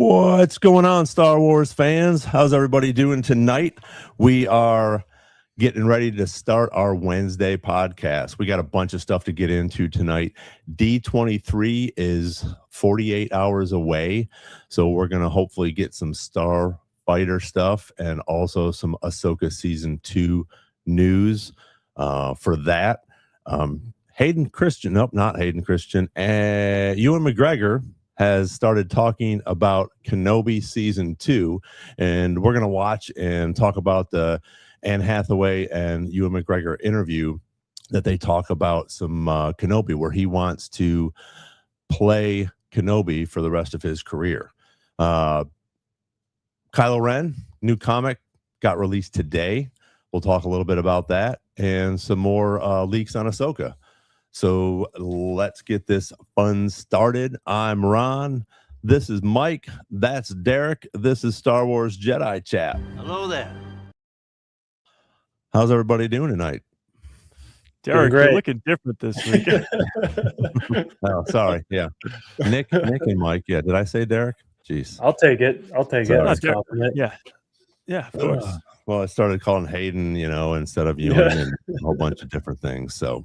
What's going on, Star Wars fans? How's everybody doing tonight? We are getting ready to start our Wednesday podcast. We got a bunch of stuff to get into tonight. D23 is 48 hours away, so we're going to hopefully get some Starfighter stuff and also some Ahsoka Season 2 news for that. Hayden Christian, nope, not Hayden Christian, Ewan McGregor has started talking about Kenobi Season 2, and we're going to watch and talk about the Anne Hathaway and Ewan McGregor interview that they talk about some Kenobi, where he wants to play Kenobi for the rest of his career. Kylo Ren, new comic, got released today. We'll talk a little bit about that and some more leaks on Ahsoka. So let's get this fun started. I'm Ron. This is Mike. That's Derek. This is Star Wars Jedi Chat. Hello there. How's everybody doing tonight? Derek, you're looking different this week. Oh, sorry. Yeah. Nick and Mike. Yeah. Did I say Derek? Jeez. I'll take it. Yeah, of course. Well, I started calling Hayden, instead of Ewan and a whole bunch of different things. So,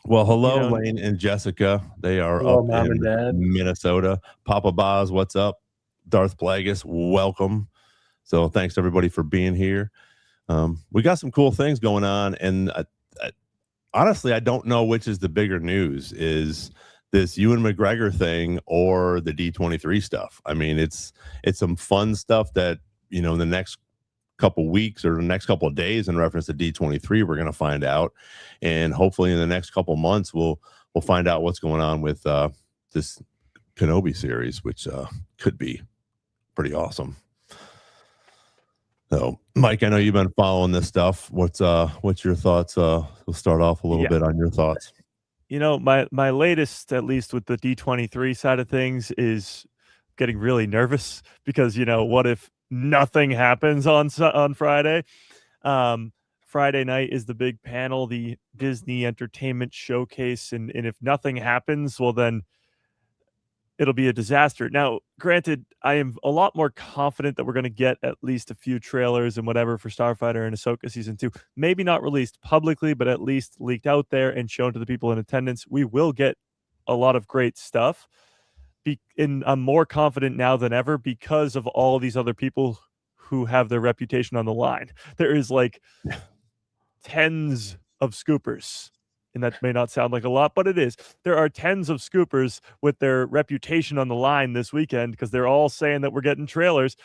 well, hello, Lane and Jessica. They are up in Minnesota. Papa Boz, what's up? Darth Plagueis, welcome. So thanks to everybody for being here. We got some cool things going on, and honestly, I don't know which is the bigger news, is this Ewan McGregor thing or the D23 stuff. I mean, it's some fun stuff that, in the next couple weeks or the next couple of days in reference to D23, we're going to find out, and hopefully in the next couple months we'll find out what's going on with this Kenobi series, which could be pretty awesome. So, Mike, I know you've been following this stuff. What's your thoughts? We'll start off a little bit on your thoughts. My latest, at least with the D23 side of things, is getting really nervous because what if nothing happens on Friday? Friday night is the big panel, the Disney Entertainment Showcase, and if nothing happens, well then it'll be a disaster. Now, granted, I am a lot more confident that we're going to get at least a few trailers and whatever for Starfighter and Ahsoka Season 2. Maybe not released publicly, but at least leaked out there and shown to the people in attendance. We will get a lot of great stuff. And I'm more confident now than ever because of all these other people who have their reputation on the line. There is like tens of scoopers. And that may not sound like a lot, but it is. There are tens of scoopers with their reputation on the line this weekend because they're all saying that we're getting trailers,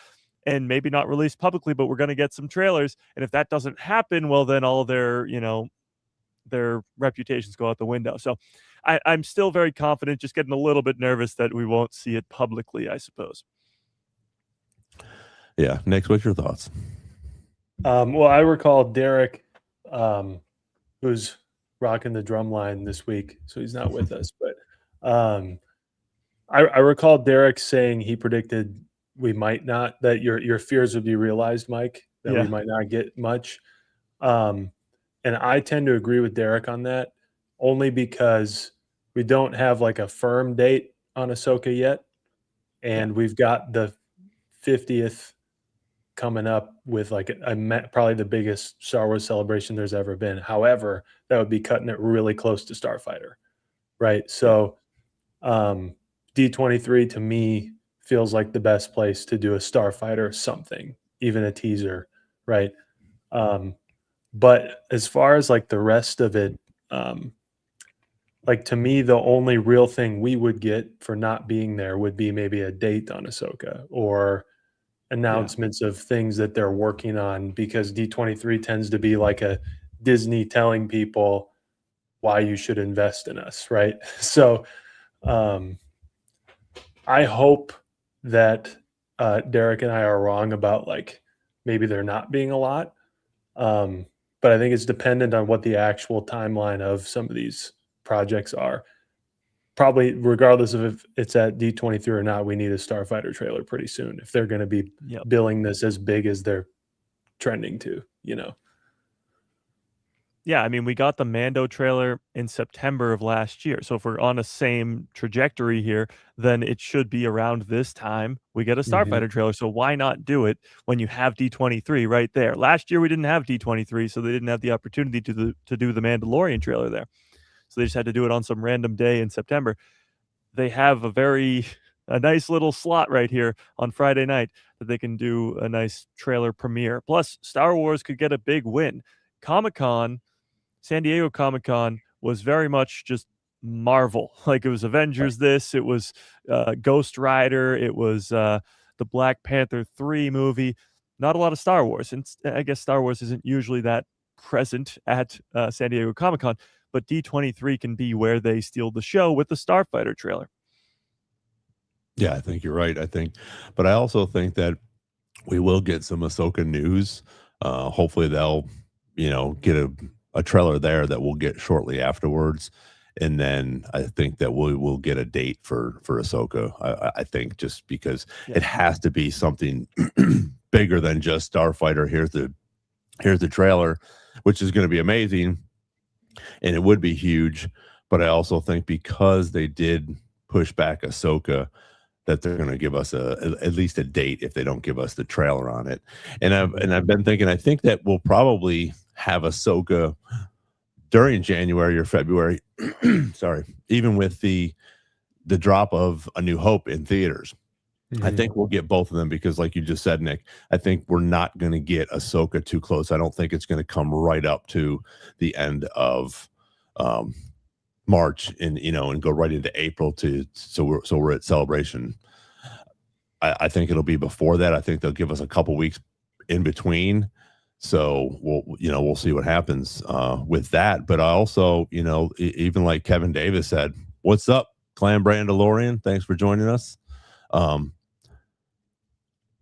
and maybe not released publicly, but we're going to get some trailers. And if that doesn't happen, well, then all of their reputations go out the window. So I'm still very confident, just getting a little bit nervous that we won't see it publicly, I suppose. Yeah. Nick, what's your thoughts? Well, I recall Derek, who's rocking the drum line this week, so he's not with us. But I recall Derek saying he predicted we might not, that your fears would be realized, Mike, that we might not get much. And I tend to agree with Derek on that, only because we don't have like a firm date on Ahsoka yet, and we've got the 50th coming up with probably the biggest Star Wars celebration there's ever been. However, that would be cutting it really close to Starfighter, right? So D23 to me feels like the best place to do a Starfighter something, even a teaser, right? But as far as like the rest of it, to me, the only real thing we would get for not being there would be maybe a date on Ahsoka or announcements of things that they're working on, because D23 tends to be like a Disney telling people why you should invest in us, right? So I hope that Derek and I are wrong about maybe there not being a lot, but I think it's dependent on what the actual timeline of some of these projects are. Probably regardless of if it's at D23 or not, we need a Starfighter trailer pretty soon if they're going to be billing this as big as they're trending to, Yeah, I mean, we got the Mando trailer in September of last year. So if we're on a same trajectory here, then it should be around this time we get a Starfighter trailer. So why not do it when you have D23 right there? Last year we didn't have D23, so they didn't have the opportunity to do the Mandalorian trailer there. So they just had to do it on some random day in September. They have a nice little slot right here on Friday night that they can do a nice trailer premiere. Plus, Star Wars could get a big win. Comic-Con, San Diego Comic-Con was very much just Marvel. Like it was Avengers it was Ghost Rider, it was the Black Panther 3 movie. Not a lot of Star Wars. And I guess Star Wars isn't usually that present at San Diego Comic-Con, but D23 can be where they steal the show with the Starfighter trailer. Yeah, I think you're right. But I also think that we will get some Ahsoka news. Hopefully they'll, get a trailer there that we'll get shortly afterwards. And then I think that we will get a date for Ahsoka. I think just because it has to be something bigger than just Starfighter. Here's the trailer, which is going to be amazing. And it would be huge. But I also think because they did push back Ahsoka, that they're going to give us at least a date if they don't give us the trailer on it. And I've been thinking, I think that we'll probably have Ahsoka during January or February. Sorry, even with the drop of A New Hope in theaters. I think we'll get both of them because, like you just said, Nick, I think we're not going to get Ahsoka too close. I don't think it's going to come right up to the end of March and go right into April so we're at Celebration. I think it'll be before that. I think they'll give us a couple weeks in between. So we'll see what happens with that. But I also, even like Kevin Davis said, "What's up, Clan Brandalorian? Thanks for joining us."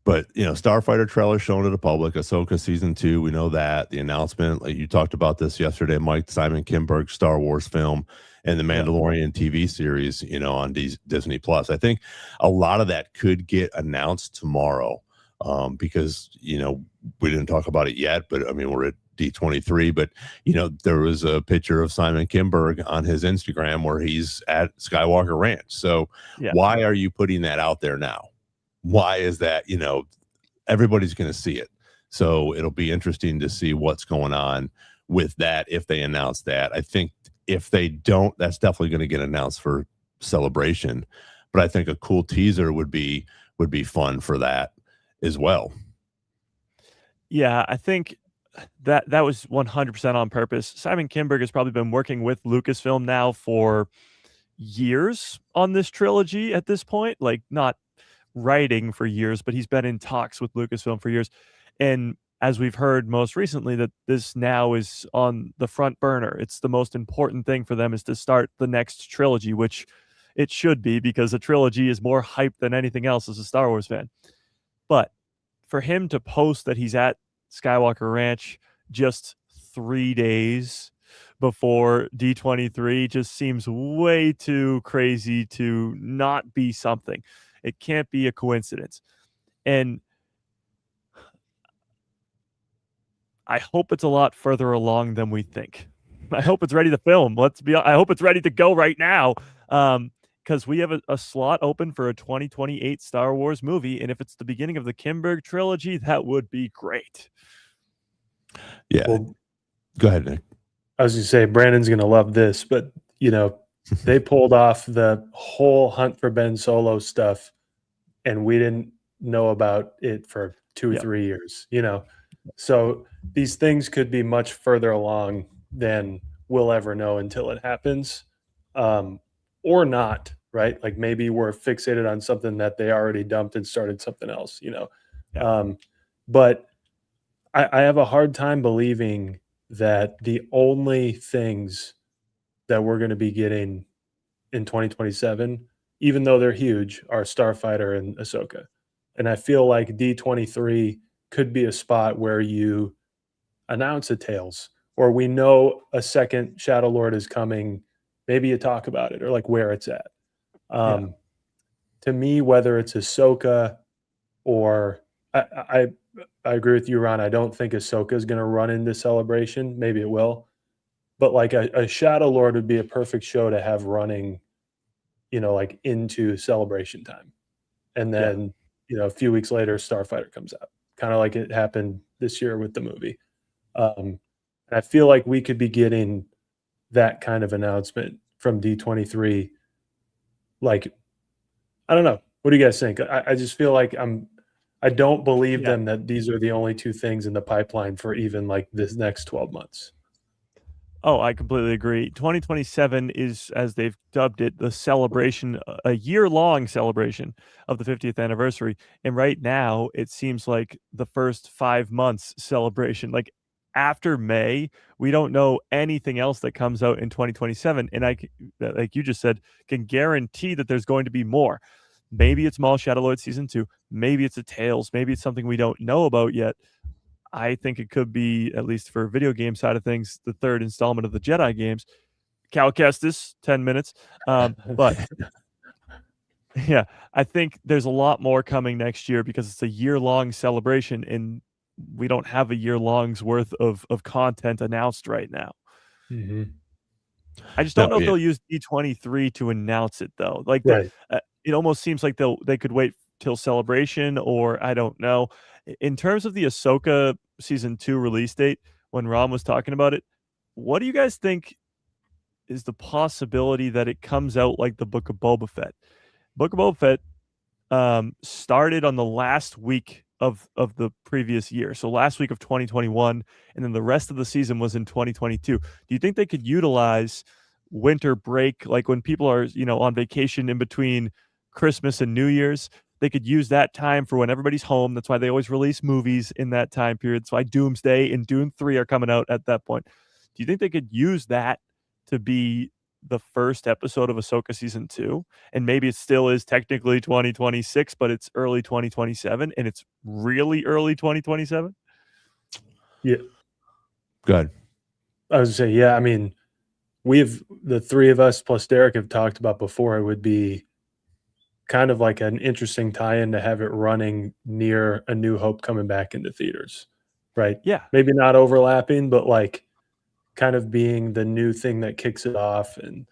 But Starfighter trailer shown to the public, Ahsoka season 2, we know that the announcement, like you talked about this yesterday, Mike, Simon Kinberg Star Wars film, and the Mandalorian TV series, on Disney Plus. I think a lot of that could get announced tomorrow, because we didn't talk about it yet, but I mean we're at D23, but there was a picture of Simon Kinberg on his Instagram where he's at Skywalker Ranch. So why are you putting that out there now? Why is that? Everybody's going to see it. So it'll be interesting to see what's going on with that if they announce that. I think if they don't, that's definitely going to get announced for Celebration. But I think a cool teaser would be fun for that as well. Yeah, I think that was 100% on purpose. Simon Kinberg has probably been working with Lucasfilm now for years on this trilogy at this point, like not writing for years, but he's been in talks with Lucasfilm for years. And as we've heard most recently, that this now is on the front burner. It's the most important thing for them is to start the next trilogy, which it should be because a trilogy is more hype than anything else as a Star Wars fan. But for him to post that he's at Skywalker Ranch just 3 days before D23 just seems way too crazy to not be something. It can't be a coincidence. And I hope it's a lot further along than we think. I hope it's ready to film. I hope it's ready to go right now. Because we have a slot open for a 2028 Star Wars movie. And if it's the beginning of the Kinberg trilogy, that would be great. Yeah. Well, go ahead, Nick. I was going to say, Brandon's going to love this, but, they pulled off the whole Hunt for Ben Solo stuff, and we didn't know about it for 2 or 3 years, So these things could be much further along than we'll ever know until it happens. Or not, right? Like maybe we're fixated on something that they already dumped and started something else, But I have a hard time believing that the only things that we're going to be getting in 2027, even though they're huge, are Starfighter and Ahsoka. And I feel like D23 could be a spot where you announce a Tales, or we know a second Shadow Lord is coming. Maybe you talk about it or like where it's at. To me, whether it's Ahsoka or I agree with you, Ron. I don't think Ahsoka is going to run into Celebration. Maybe it will. but like a Shadow Lord would be a perfect show to have running, like into celebration time. And then, a few weeks later, Starfighter comes out, kind of like it happened this year with the movie. And I feel like we could be getting that kind of announcement from D23. Like, I don't know. What do you guys think? I just feel like I don't believe them that these are the only two things in the pipeline for even like this next 12 months. Oh, I completely agree. 2027 is, as they've dubbed it, the celebration, a year-long celebration of the 50th anniversary. And right now, it seems like the first 5 months celebration. Like after May, we don't know anything else that comes out in 2027. And like you just said, can guarantee that there's going to be more. Maybe it's Maul Shadow Lord Season 2. Maybe it's a Tales. Maybe it's something we don't know about yet. I think it could be, at least for video game side of things, the third installment of the Jedi games. Cal Kestis, 10 minutes. But yeah, I think there's a lot more coming next year because it's a year-long celebration, and we don't have a year-long's worth of content announced right now. Mm-hmm. I just don't know if they'll use D23 to announce it, though. Like, it almost seems like they could wait till Celebration, or I don't know. In terms of the Ahsoka Season 2 release date, when Ron was talking about it, what do you guys think is the possibility that it comes out like the Book of Boba Fett? Book of Boba Fett started on the last week of the previous year. So last week of 2021, and then the rest of the season was in 2022. Do you think they could utilize winter break, like when people are, on vacation in between Christmas and New Year's? They could use that time for when everybody's home. That's why they always release movies in that time period. That's why Doomsday and Dune 3 are coming out at that point. Do you think they could use that to be the first episode of Ahsoka Season 2? And maybe it still is technically 2026, but it's early 2027, and it's really early 2027? Yeah. Good. I was going to say, I mean, the three of us plus Derek have talked about before, it would be kind of like an interesting tie-in to have it running near A New Hope coming back into theaters, right? Yeah. Maybe not overlapping, but like kind of being the new thing that kicks it off. And,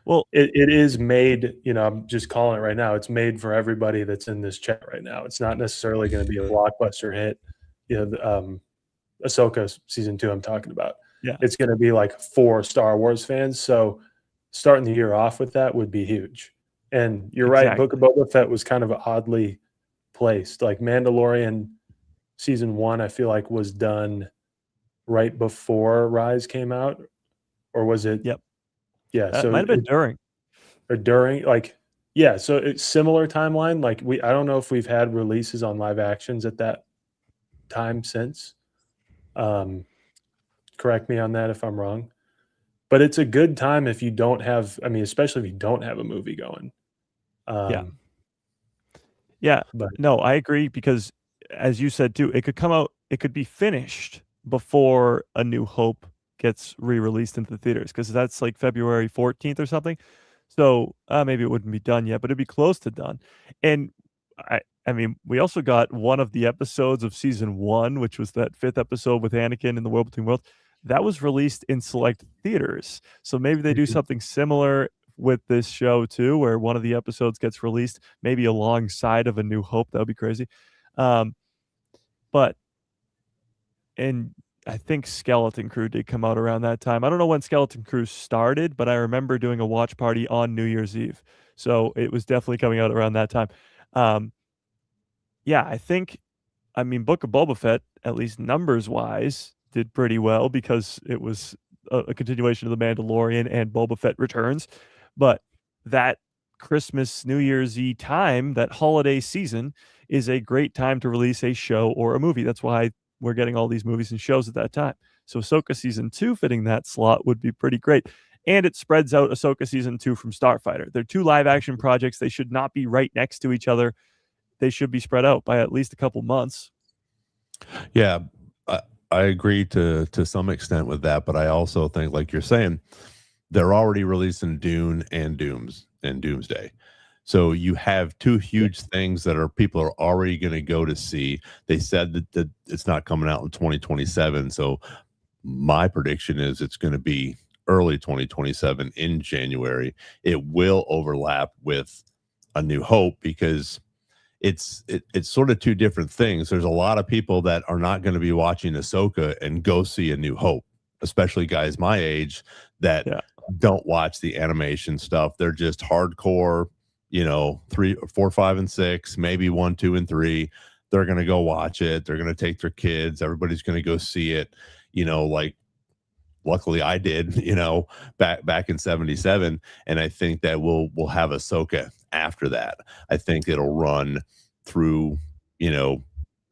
well, it is made, I'm just calling it right now. It's made for everybody that's in this chat right now. It's not necessarily going to be a blockbuster hit. Ahsoka Season 2 I'm talking about. Yeah. It's going to be like for Star Wars fans. So starting the year off with that would be huge. And you're right, Book of Boba Fett was kind of oddly placed. Like Mandalorian Season 1, I feel like was done right before Rise came out. Or was it? Yep. Yeah. That so might have been during. Or during, like, yeah. So it's similar timeline. Like I don't know if we've had releases on live actions at that time since. Correct me on that if I'm wrong. But it's a good time if you don't have, especially if you don't have a movie going. No, I agree, because as you said too, it could come out, it could be finished before A New Hope gets re-released into the theaters, because that's like February 14th or something. So maybe it wouldn't be done yet, but it'd be close to done. And I mean, we also got one of the episodes of Season 1, which was that 5th episode with Anakin in the World Between Worlds. That was released in select theaters. So maybe they do something similar with this show too, where one of the episodes gets released maybe alongside of A New Hope. That would be crazy. But I think Skeleton Crew did come out around that time. I don't know when Skeleton Crew started, but I remember doing a watch party on New Year's Eve. So it was definitely coming out around that time. I think, Book of Boba Fett, at least numbers wise, did pretty well because it was a continuation of The Mandalorian and Boba Fett Returns. But that Christmas, New Year's Eve time, that holiday season, is a great time to release a show or a movie. That's why we're getting all these movies and shows at that time. So Ahsoka Season 2 fitting that slot would be pretty great. And it spreads out Ahsoka Season 2 from Starfighter. They're two live action projects. They should not be right next to each other. They should be spread out by at least a couple months. Yeah, I agree to some extent with that, but I also think, like you're saying, they're already releasing Dune and Doomsday. So you have two huge things that people are already going to go to see. They said that it's not coming out in 2027. So my prediction is it's going to be early 2027 in January. It will overlap with A New Hope because it's sort of two different things. There's a lot of people that are not going to be watching Ahsoka and go see A New Hope, especially guys my age that don't watch the animation stuff. They're just hardcore, 3, 4, 5, and 6, maybe 1, 2, and 3. They're going to go watch it. They're going to take their kids. Everybody's going to go see it. Like luckily I did, back in 77. And I think that we'll have Ahsoka after that. I think it'll run through,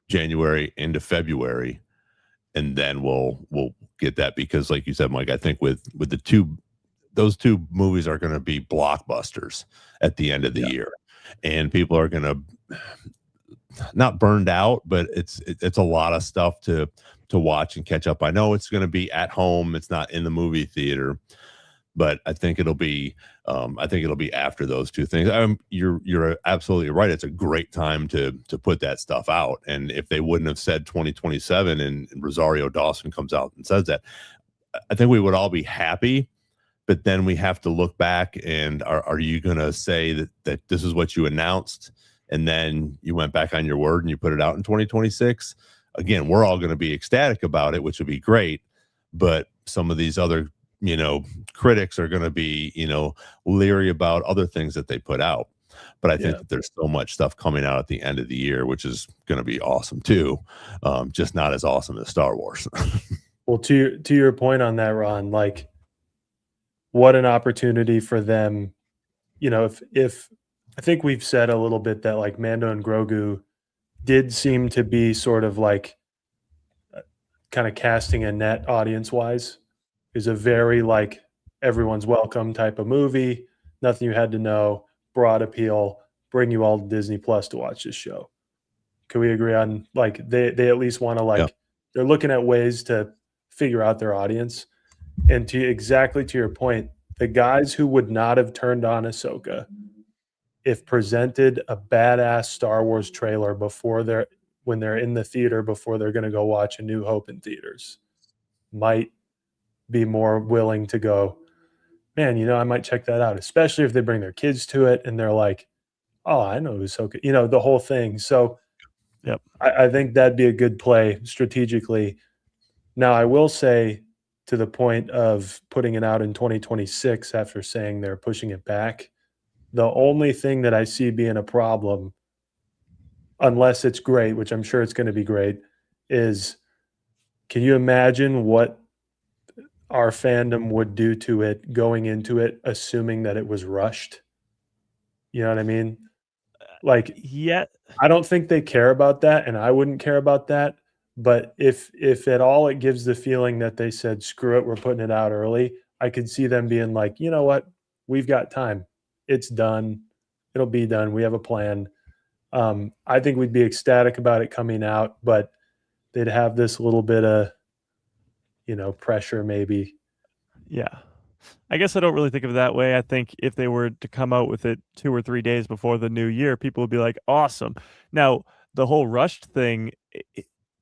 January into February. And then we'll get that because like you said, Mike, I think with those two movies are going to be blockbusters at the end of the year. And people are going to not burned out, but it's a lot of stuff to watch and catch up. I know it's going to be at home. It's not in the movie theater, but I think it'll be after those two things. You're absolutely right. It's a great time to put that stuff out. And if they wouldn't have said 2027 and Rosario Dawson comes out and says that, I think we would all be happy. But then we have to look back and are you going to say that this is what you announced and then you went back on your word and you put it out in 2026? Again, we're all going to be ecstatic about it, which would be great. But some of these other, critics are going to be, leery about other things that they put out. But I think that there's so much stuff coming out at the end of the year, which is going to be awesome too. Just not as awesome as Star Wars. Well, to your point on that, Ron, like what an opportunity for them. If I think we've said a little bit that like Mando and Grogu did seem to be sort of like kind of casting a net audience wise, is a very like everyone's welcome type of movie. Nothing you had to know, broad appeal, bring you all to Disney Plus to watch this show. Can we agree on like they at least want to they're looking at ways to figure out their audience. And to your point, the guys who would not have turned on Ahsoka if presented a badass Star Wars trailer when they're in the theater before they're going to go watch A New Hope in theaters might be more willing to go, man, I might check that out, especially if they bring their kids to it and they're like, oh, I know Ahsoka, the whole thing. So I think that'd be a good play strategically. Now, I will say to the point of putting it out in 2026 after saying they're pushing it back, the only thing that I see being a problem, unless it's great, which I'm sure it's going to be great, is can you imagine what our fandom would do to it going into it, assuming that it was rushed? You know what I mean? Like, I don't think they care about that, and I wouldn't care about that. But if at all it gives the feeling that they said, screw it, we're putting it out early, I could see them being like, you know what? We've got time. It's done. It'll be done. We have a plan. I think we'd be ecstatic about it coming out, but they'd have this little bit of, pressure maybe. Yeah. I guess I don't really think of it that way. I think if they were to come out with it 2 or 3 days before the new year, people would be like, awesome. Now, the whole rushed thing,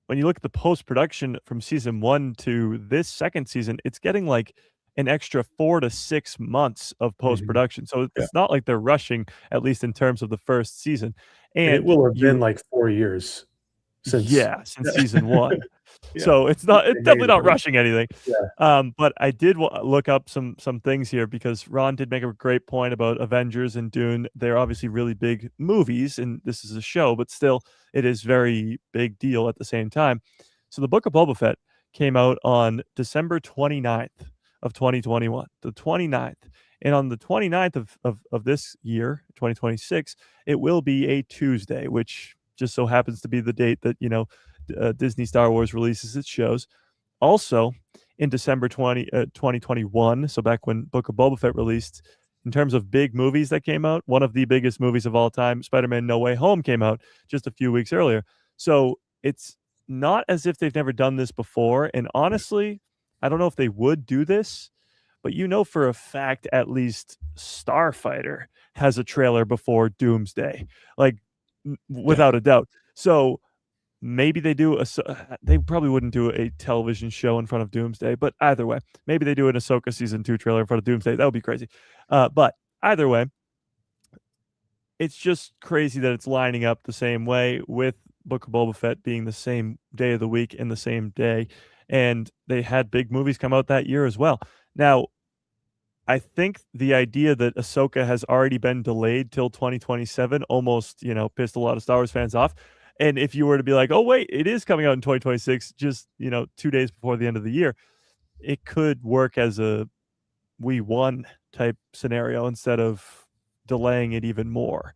when you look at the post-production from season 1 to this second season, it's getting like an extra 4 to 6 months of post-production. So it's not like they're rushing, at least in terms of the first season. And it will have been like 4 years since season 1. So it's definitely not rushing anything. But I did look up some things here because Ron did make a great point about Avengers and Dune. They're obviously really big movies, and this is a show, but still it is very big deal at the same time. So the Book of Boba Fett came out on December 29th of 2021, the 29th. And on the 29th of this year, 2026, it will be a Tuesday, which just so happens to be the date that, Disney Star Wars releases its shows. Also, in December 2021, so back when Book of Boba Fett released, in terms of big movies that came out, one of the biggest movies of all time, Spider-Man No Way Home, came out just a few weeks earlier. So it's not as if they've never done this before. And honestly, I don't know if they would do this, but for a fact, at least Starfighter has a trailer before Doomsday, like without a doubt. So Maybe they do they probably wouldn't do a television show in front of Doomsday, but either way, maybe they do an Ahsoka season 2 trailer in front of Doomsday. That would be crazy. But either way, it's just crazy that it's lining up the same way, with Book of Boba Fett being the same day of the week and the same day. And they had big movies come out that year as well. Now, I think the idea that Ahsoka has already been delayed till 2027 almost, pissed a lot of Star Wars fans off. And if you were to be like, oh, wait, it is coming out in 2026, just, 2 days before the end of the year, it could work as a we won type scenario instead of delaying it even more.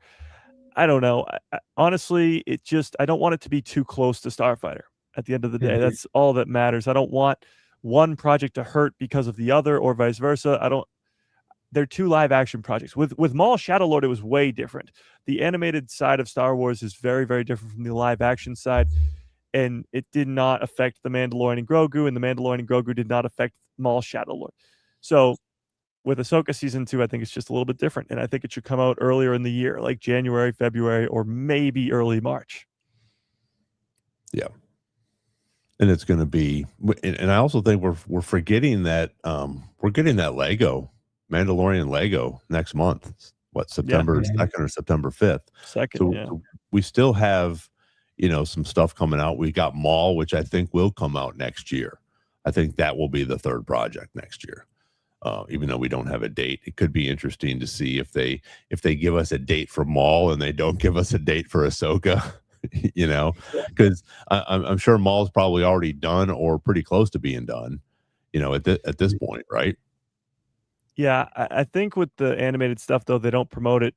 I don't know. Honestly, I don't want it to be too close to Starfighter at the end of the day. That's all that matters. I don't want one project to hurt because of the other or vice versa. They're two live action projects. With Maul Shadowlord, it was way different. The animated side of Star Wars is very, very different from the live action side, and it did not affect The Mandalorian and Grogu, and The Mandalorian and Grogu did not affect Maul Shadowlord. So with Ahsoka season 2, I think it's just a little bit different, and I think it should come out earlier in the year, like January, February, or maybe early March. Yeah. And it's going to be, and I also think we're forgetting that we're getting that Mandalorian Lego next month. What, September 2nd or September 5th? So we still have, some stuff coming out. We got Maul, which I think will come out next year. I think that will be the third project next year. Even though we don't have a date, it could be interesting to see if they give us a date for Maul and they don't give us a date for Ahsoka. Because I'm sure Maul's probably already done or pretty close to being done. At this point, right? Yeah, I think with the animated stuff, though, they don't promote it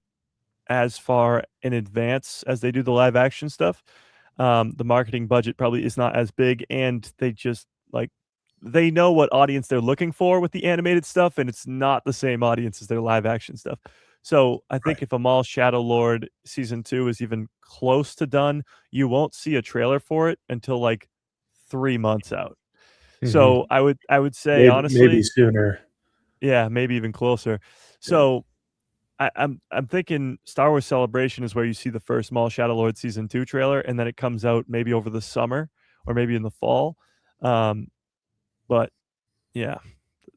as far in advance as they do the live action stuff. The marketing budget probably is not as big, and they just they know what audience they're looking for with the animated stuff, and it's not the same audience as their live action stuff. So I think if a Maul Shadowlord season 2 is even close to done, you won't see a trailer for it until 3 months out. So I would say honestly, maybe sooner. Yeah, maybe even closer. So I'm thinking Star Wars Celebration is where you see the first Maul Shadowlord season 2 trailer, and then it comes out maybe over the summer or maybe in the fall. But yeah,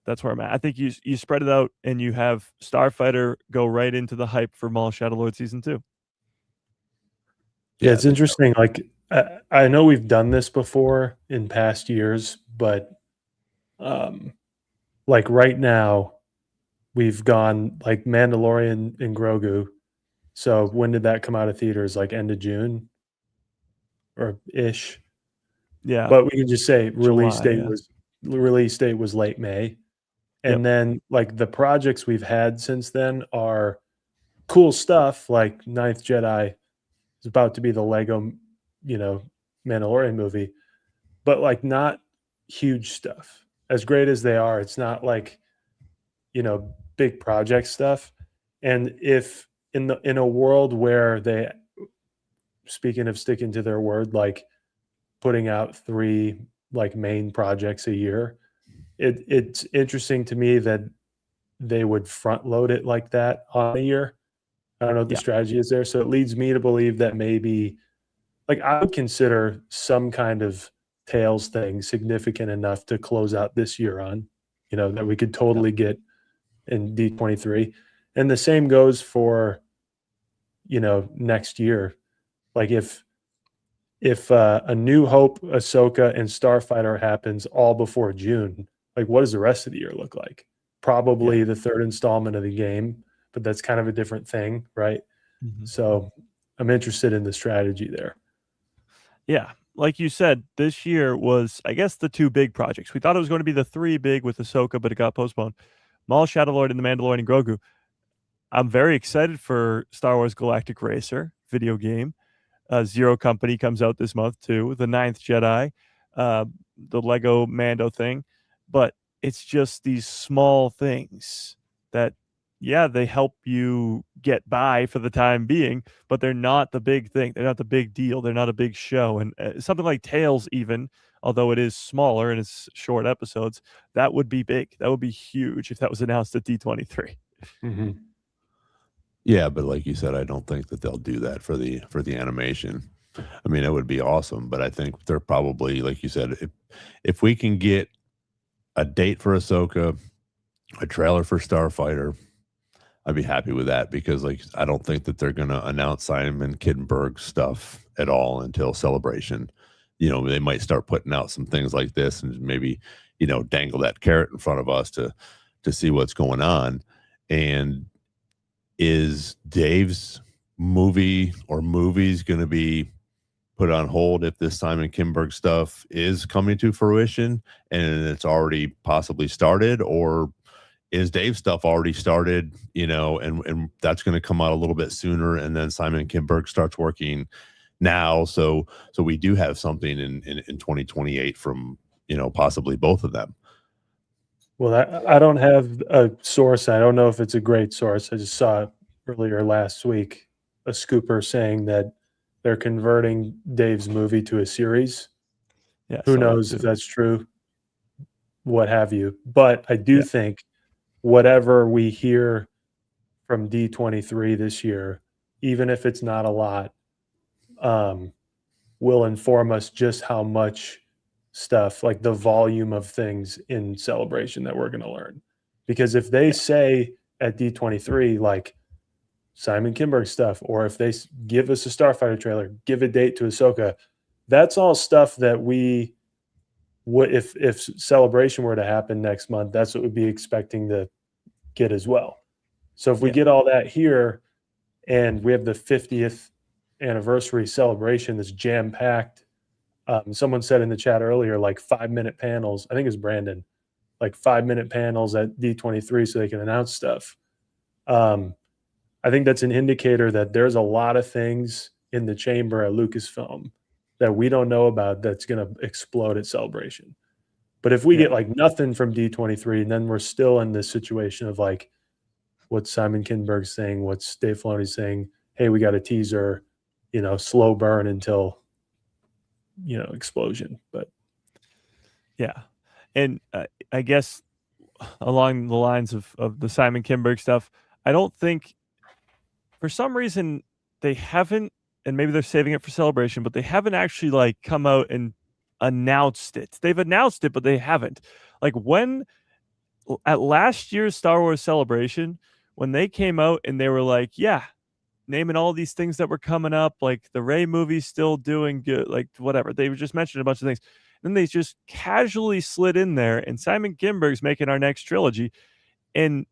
that's where I'm at. I think you spread it out and you have Starfighter go right into the hype for Maul Shadowlord season 2. Yeah, it's interesting. I know we've done this before in past years, but right now we've gone Mandalorian and Grogu. So when did that come out of theaters? End of June or ish. Yeah. But we can just say release date was late May. And then the projects we've had since then are cool stuff, like Ninth Jedi is about to be the Lego, Mandalorian movie, but not huge stuff. As great as they are, it's not big project stuff. And if in a world where they, speaking of sticking to their word, putting out 3 main projects a year, it's interesting to me that they would front load it like that on a year. I don't know what the strategy is there. So it leads me to believe that maybe I would consider some kind of Tales thing significant enough to close out this year on, that we could totally get in D23. And the same goes for, next year. If A New Hope, Ahsoka, and Starfighter happens all before June, what does the rest of the year look like? Probably the third installment of the game, but that's kind of a different thing, right? So I'm interested in the strategy there. Yeah. Like you said, this year was, I guess, the 2 big projects. We thought it was going to be the 3 big with Ahsoka, but it got postponed. Maul Shadowlord and The Mandalorian and Grogu. I'm very excited for Star Wars Galactic Racer video game. Zero Company comes out this month too. The Ninth Jedi, the Lego Mando thing. But it's just these small things that, they help you get by for the time being, but they're not the big thing. They're not the big deal. They're not a big show. And something like Tales, even, although it is smaller and it's short episodes, that would be big. That would be huge if that was announced at D23. Yeah, but like you said, I don't think that they'll do that for the animation. I mean, it would be awesome, but I think they're probably, like you said, if we can get a date for Ahsoka, a trailer for Starfighter, I'd be happy with that, because like I don't think that they're going to announce Simon Kinberg stuff at all until Celebration. You know, they might start putting out some things like this and maybe, you know, dangle that carrot in front of us to see what's going on. And is Dave's movie or movies going to be put on hold if this Simon Kinberg stuff is coming to fruition and it's already possibly started, or is Dave's stuff already started, you know, and that's going to come out a little bit sooner, and then Simon Kinberg starts working now, so we do have something in 2028 from, you know, possibly both of them. Well, I don't have a source. I don't know if it's a great source. I just saw it earlier last week, a scooper saying that they're converting Dave's movie to a series. Yeah, who knows if that's true, what have you. But I do think whatever we hear from D23 this year, even if it's not a lot, will inform us just how much stuff, like the volume of things in Celebration that we're going to learn. Because if they say at D23, like Simon Kinberg stuff, or if they give us a Starfighter trailer, give a date to Ahsoka, that's all stuff that we would, if Celebration were to happen next month, that's what we'd be expecting to get as well. So if we get all that here, and we have the 50th anniversary celebration that's jam-packed, someone said in the chat earlier, like 5-minute panels. I think it's Brandon, like 5-minute panels at D23 so they can announce stuff. I think that's an indicator that there's a lot of things in the chamber at Lucasfilm that we don't know about that's going to explode at Celebration. But if we get like nothing from D23, and then we're still in this situation of like, what's Simon Kinberg saying, what's Dave Filoni saying, hey, we got a teaser, you know, slow burn until, you know, explosion. But yeah. And I guess along the lines of the Simon Kinberg stuff, I don't think, for some reason, they haven't, and maybe they're saving it for Celebration, but they haven't actually like come out and announced it. They've announced it, but they haven't. Like when at last year's Star Wars Celebration, when they came out and they were like, yeah, naming all these things that were coming up, like the Rey movie's still doing good, like whatever. They were just mentioning a bunch of things. Then they just casually slid in there, and Simon Kinberg's making our next trilogy. And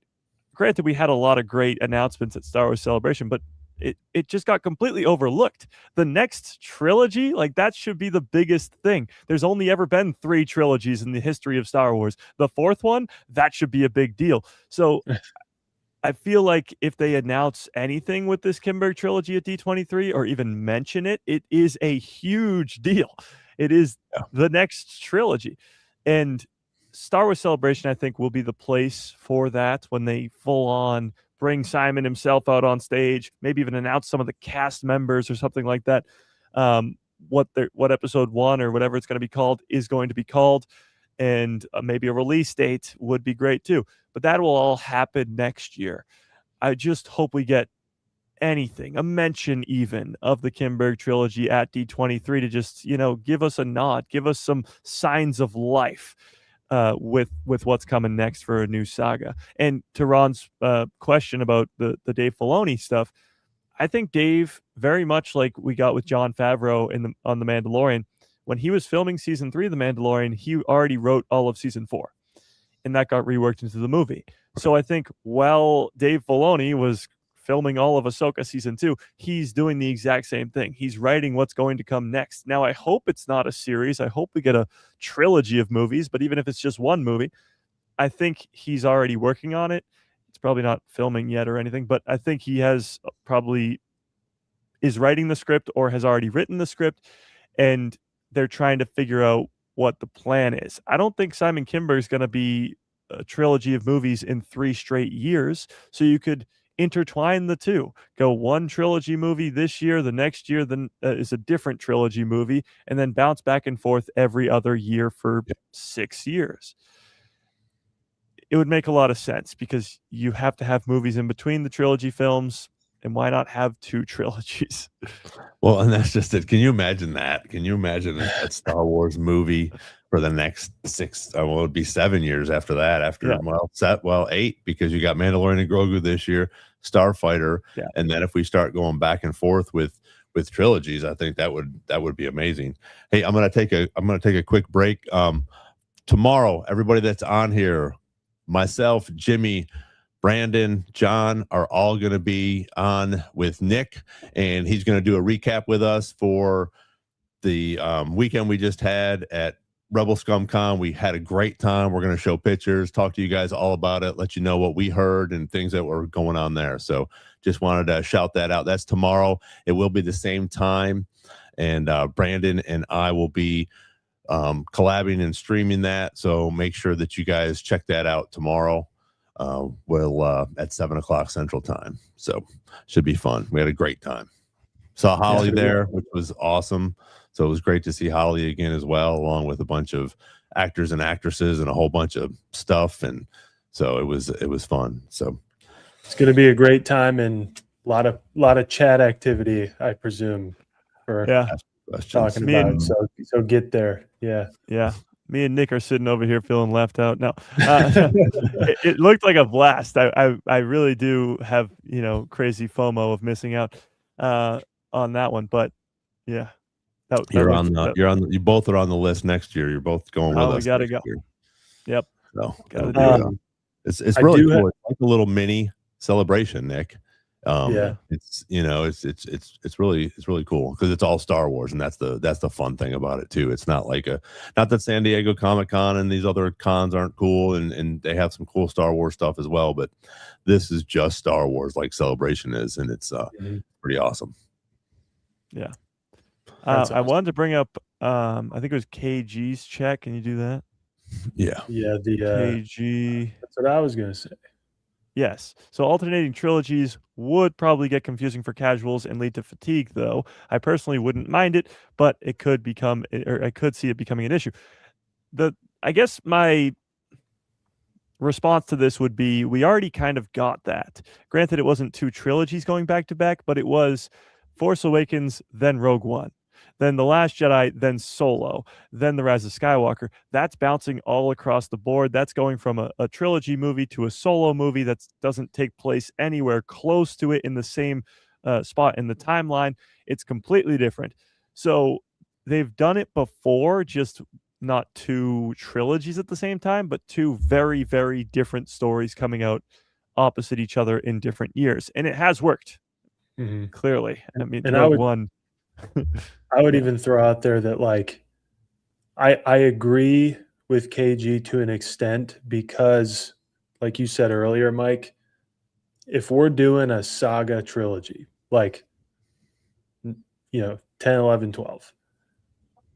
granted, we had a lot of great announcements at Star Wars Celebration, but it just got completely overlooked. The next trilogy, like that should be the biggest thing. There's only ever been 3 trilogies in the history of Star Wars. The 4th one, that should be a big deal. So I feel like if they announce anything with this Kinberg trilogy at D23 or even mention it, it is a huge deal. It is the next trilogy. And Star Wars Celebration, I think, will be the place for that when they full on bring Simon himself out on stage, maybe even announce some of the cast members or something like that. What episode 1 or whatever it's going to be called is going to be called. And maybe a release date would be great too. But that will all happen next year. I just hope we get anything, a mention even of the Kinberg trilogy at D23 to just, you know, give us a nod, give us some signs of life with what's coming next for a new saga. And to Ron's question about the Dave Filoni stuff, I think Dave, very much like we got with Jon Favreau on The Mandalorian, when he was filming season 3 of The Mandalorian, he already wrote all of season 4, and that got reworked into the movie. So I think while Dave Filoni was filming all of Ahsoka season 2, he's doing the exact same thing. He's writing what's going to come next. Now, I hope it's not a series. I hope we get a trilogy of movies, but even if it's just one movie, I think he's already working on it. It's probably not filming yet or anything, but I think he has probably is writing the script or has already written the script, and they're trying to figure out what the plan is. I don't think Simon Kinberg is going to be a trilogy of movies in 3 straight years, so you could intertwine the two. Go one trilogy movie this year, the next year then is a different trilogy movie, and then bounce back and forth every other year for 6 years. It would make a lot of sense because you have to have movies in between the trilogy films, And why not have 2 trilogies? Well, and that's just it. Can you imagine that? Can you imagine a Star Wars movie for the next 6? Well, it'd be 7 years after that. After 8, because you got Mandalorian and Grogu this year, Starfighter, and then if we start going back and forth with trilogies, I think that would be amazing. Hey, I'm gonna take a quick break. Tomorrow, everybody that's on here, myself, Jimmy, Brandon, John are all going to be on with Nick, and he's going to do a recap with us for the weekend we just had at Rebel Scum Con. We had a great time. We're going to show pictures, talk to you guys all about it, let you know what we heard and things that were going on there. So just wanted to shout that out. That's tomorrow. It will be the same time, and Brandon and I will be collabing and streaming that. So make sure that you guys check that out tomorrow. We'll at 7:00 Central Time, so should be fun. We had a great time. Saw Holly there, which was awesome. So it was great to see Holly again as well, along with a bunch of actors and actresses and a whole bunch of stuff. And so it was fun. So it's going to be a great time and a lot of chat activity, I presume, for talking about. So get there. Yeah. Me and Nick are sitting over here feeling left out. No, it looked like a blast. I really do have, crazy FOMO of missing out on that one. But yeah, you both are on the list next year. You're both going with us. We gotta go. Year. Yep. So it's really cool. It's like a little mini celebration, Nick. It's really cool because it's all Star Wars, and that's the fun thing about it too. It's not like not that San Diego Comic-Con and these other cons aren't cool, and they have some cool Star Wars stuff as well, but this is just Star Wars like Celebration is, and it's pretty awesome. Yeah. Awesome. I wanted to bring up I think it was KG's chat. Can you do that? Yeah. Yeah, the KG. That's what I was gonna say. Yes. So alternating trilogies would probably get confusing for casuals and lead to fatigue, though. I personally wouldn't mind it, but I could see it becoming an issue. I guess my response to this would be we already kind of got that. Granted, it wasn't 2 trilogies going back to back, but it was Force Awakens, then Rogue One, then The Last Jedi, then Solo, then The Rise of Skywalker. That's bouncing all across the board. That's going from a trilogy movie to a solo movie that doesn't take place anywhere close to it in the same spot in the timeline. It's completely different. So they've done it before, just not 2 trilogies at the same time, but 2 very, very different stories coming out opposite each other in different years. And it has worked, clearly. I mean, Rogue One... I would even throw out there that I agree with KG to an extent because, like you said earlier, Mike, if we're doing a saga trilogy, 10, 11, 12,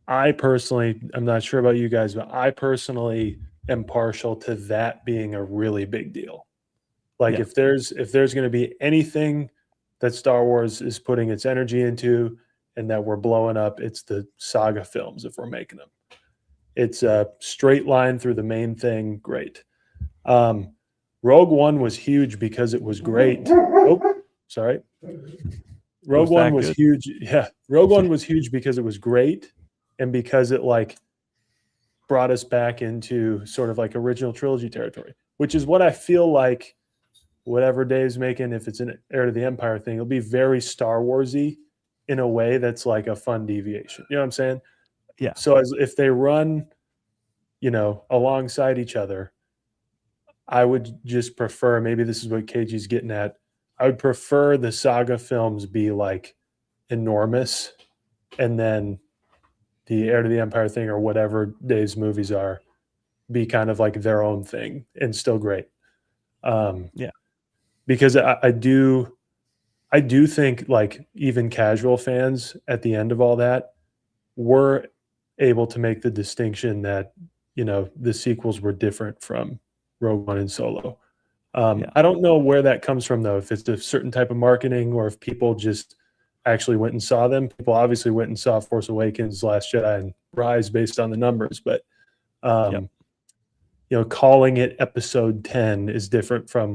I personally, I'm not sure about you guys, but I personally am partial to that being a really big deal. If there's going to be anything that Star Wars is putting its energy into and that we're blowing up, it's the saga films if we're making them. It's a straight line through the main thing. Great. Rogue One was huge because it was great. Oh, sorry. Rogue One was huge. Yeah. Rogue One was huge because it was great and because it brought us back into sort of original trilogy territory, which is what I feel like whatever Dave's making, if it's an Heir to the Empire thing, it'll be very Star Wars-y in a way that's a fun deviation. You know what I'm saying? Yeah. So if they run, alongside each other, I would just prefer, maybe this is what KG's getting at, I would prefer the saga films be enormous and then the Heir to the Empire thing or whatever Dave's movies are be kind of their own thing and still great. Because I do think even casual fans at the end of all that were able to make the distinction that, the sequels were different from Rogue One and Solo. I don't know where that comes from, though, if it's a certain type of marketing or if people just actually went and saw them. People obviously went and saw Force Awakens, Last Jedi, and Rise based on the numbers. But, calling it episode 10 is different from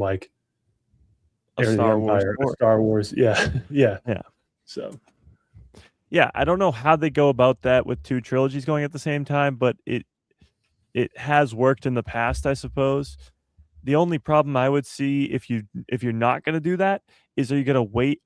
a Star Wars story. Star Wars. Yeah. Yeah. Yeah. So Yeah, I don't know how they go about that with 2 trilogies going at the same time, but it has worked in the past, I suppose. The only problem I would see if you're not gonna do that is, are you gonna wait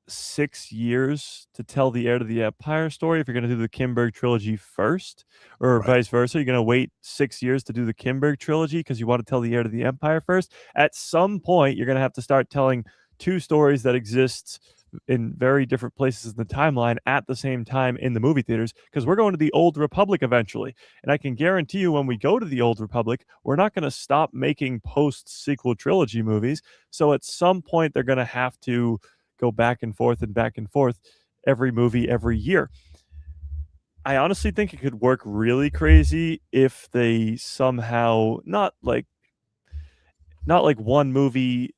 6 years to tell the Heir to the Empire story if you're gonna do the Kimberg trilogy first, or Right. vice versa? You're gonna wait 6 years to do the Kimberg trilogy because you wanna tell the Heir to the Empire first? At some point, you're gonna have to start telling 2 stories that exist in very different places in the timeline at the same time in the movie theaters, because we're going to the Old Republic eventually. And I can guarantee you when we go to the Old Republic, we're not gonna stop making post-sequel trilogy movies. So at some point, they're gonna have to go back and forth every movie every year. I honestly think it could work really crazy if they somehow not like one movie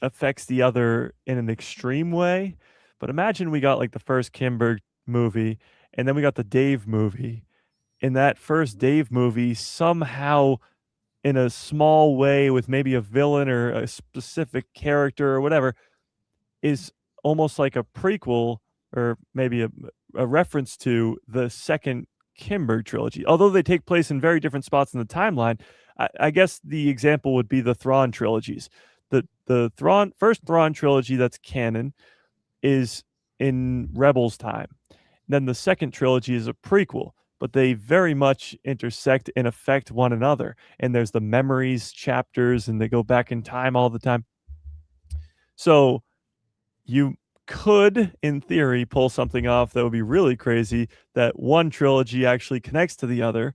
affects the other in an extreme way, but imagine we got like the first Kimberg movie and then we got the Dave movie. In that first Dave movie, somehow in a small way with maybe a villain or a specific character or whatever, is almost like a prequel or maybe a reference to the second Kimberg trilogy. Although they take place in very different spots in the timeline, I guess the example would be the Thrawn trilogies. The first Thrawn trilogy that's canon is in Rebels time. Then the second trilogy is a prequel, but they very much intersect and affect one another. And there's the memories chapters, and they go back in time all the time. So you could, in theory, pull something off that would be really crazy, that one trilogy actually connects to the other,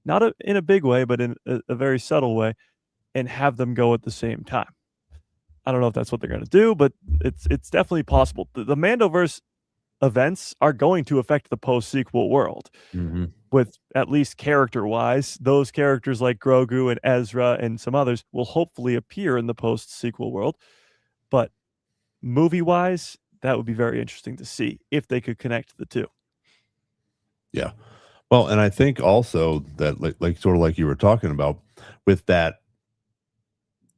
not in a big way, but in a very subtle way, and have them go at the same time. I don't know if that's what they're going to do, but it's definitely possible. The Mandoverse events are going to affect the post-sequel world. Mm-hmm. With at least character-wise, those characters like Grogu and Ezra and some others will hopefully appear in the post-sequel world. But movie-wise, that would be very interesting to see if they could connect the two. Yeah. Well, and I think also that like sort of like you were talking about with that,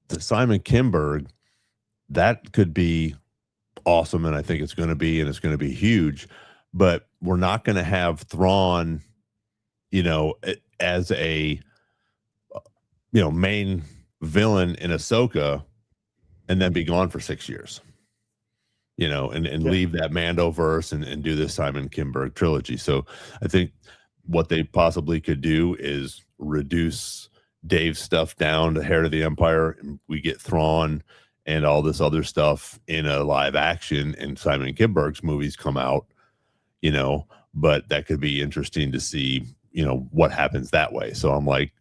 the Simon Kimberg, that could be awesome, and I think it's going to be huge, but we're not going to have Thrawn, as a main villain in Ahsoka and then be gone for 6 years. And leave that Mandoverse and do this Simon Kimberg trilogy. So I think what they possibly could do is reduce Dave's stuff down to Heir to the Empire, and we get Thrawn and all this other stuff in a live action, and Simon Kimberg's movies come out, but that could be interesting to see, what happens that way. So I'm like,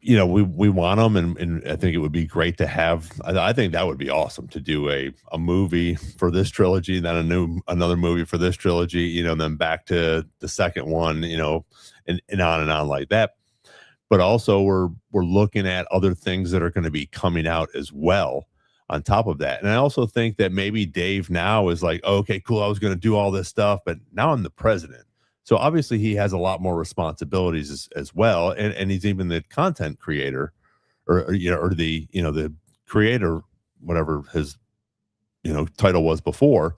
we want them, and I think it would be great to have. I think that would be awesome to do a movie for this trilogy, then another movie for this trilogy, and then back to the second one, and on like that. But also we're looking at other things that are going to be coming out as well on top of that. And I also think that maybe Dave now is like, oh, okay, cool, I was going to do all this stuff, but now I'm the president. So obviously he has a lot more responsibilities as well. And he's even the content creator or the creator, whatever his, title was before.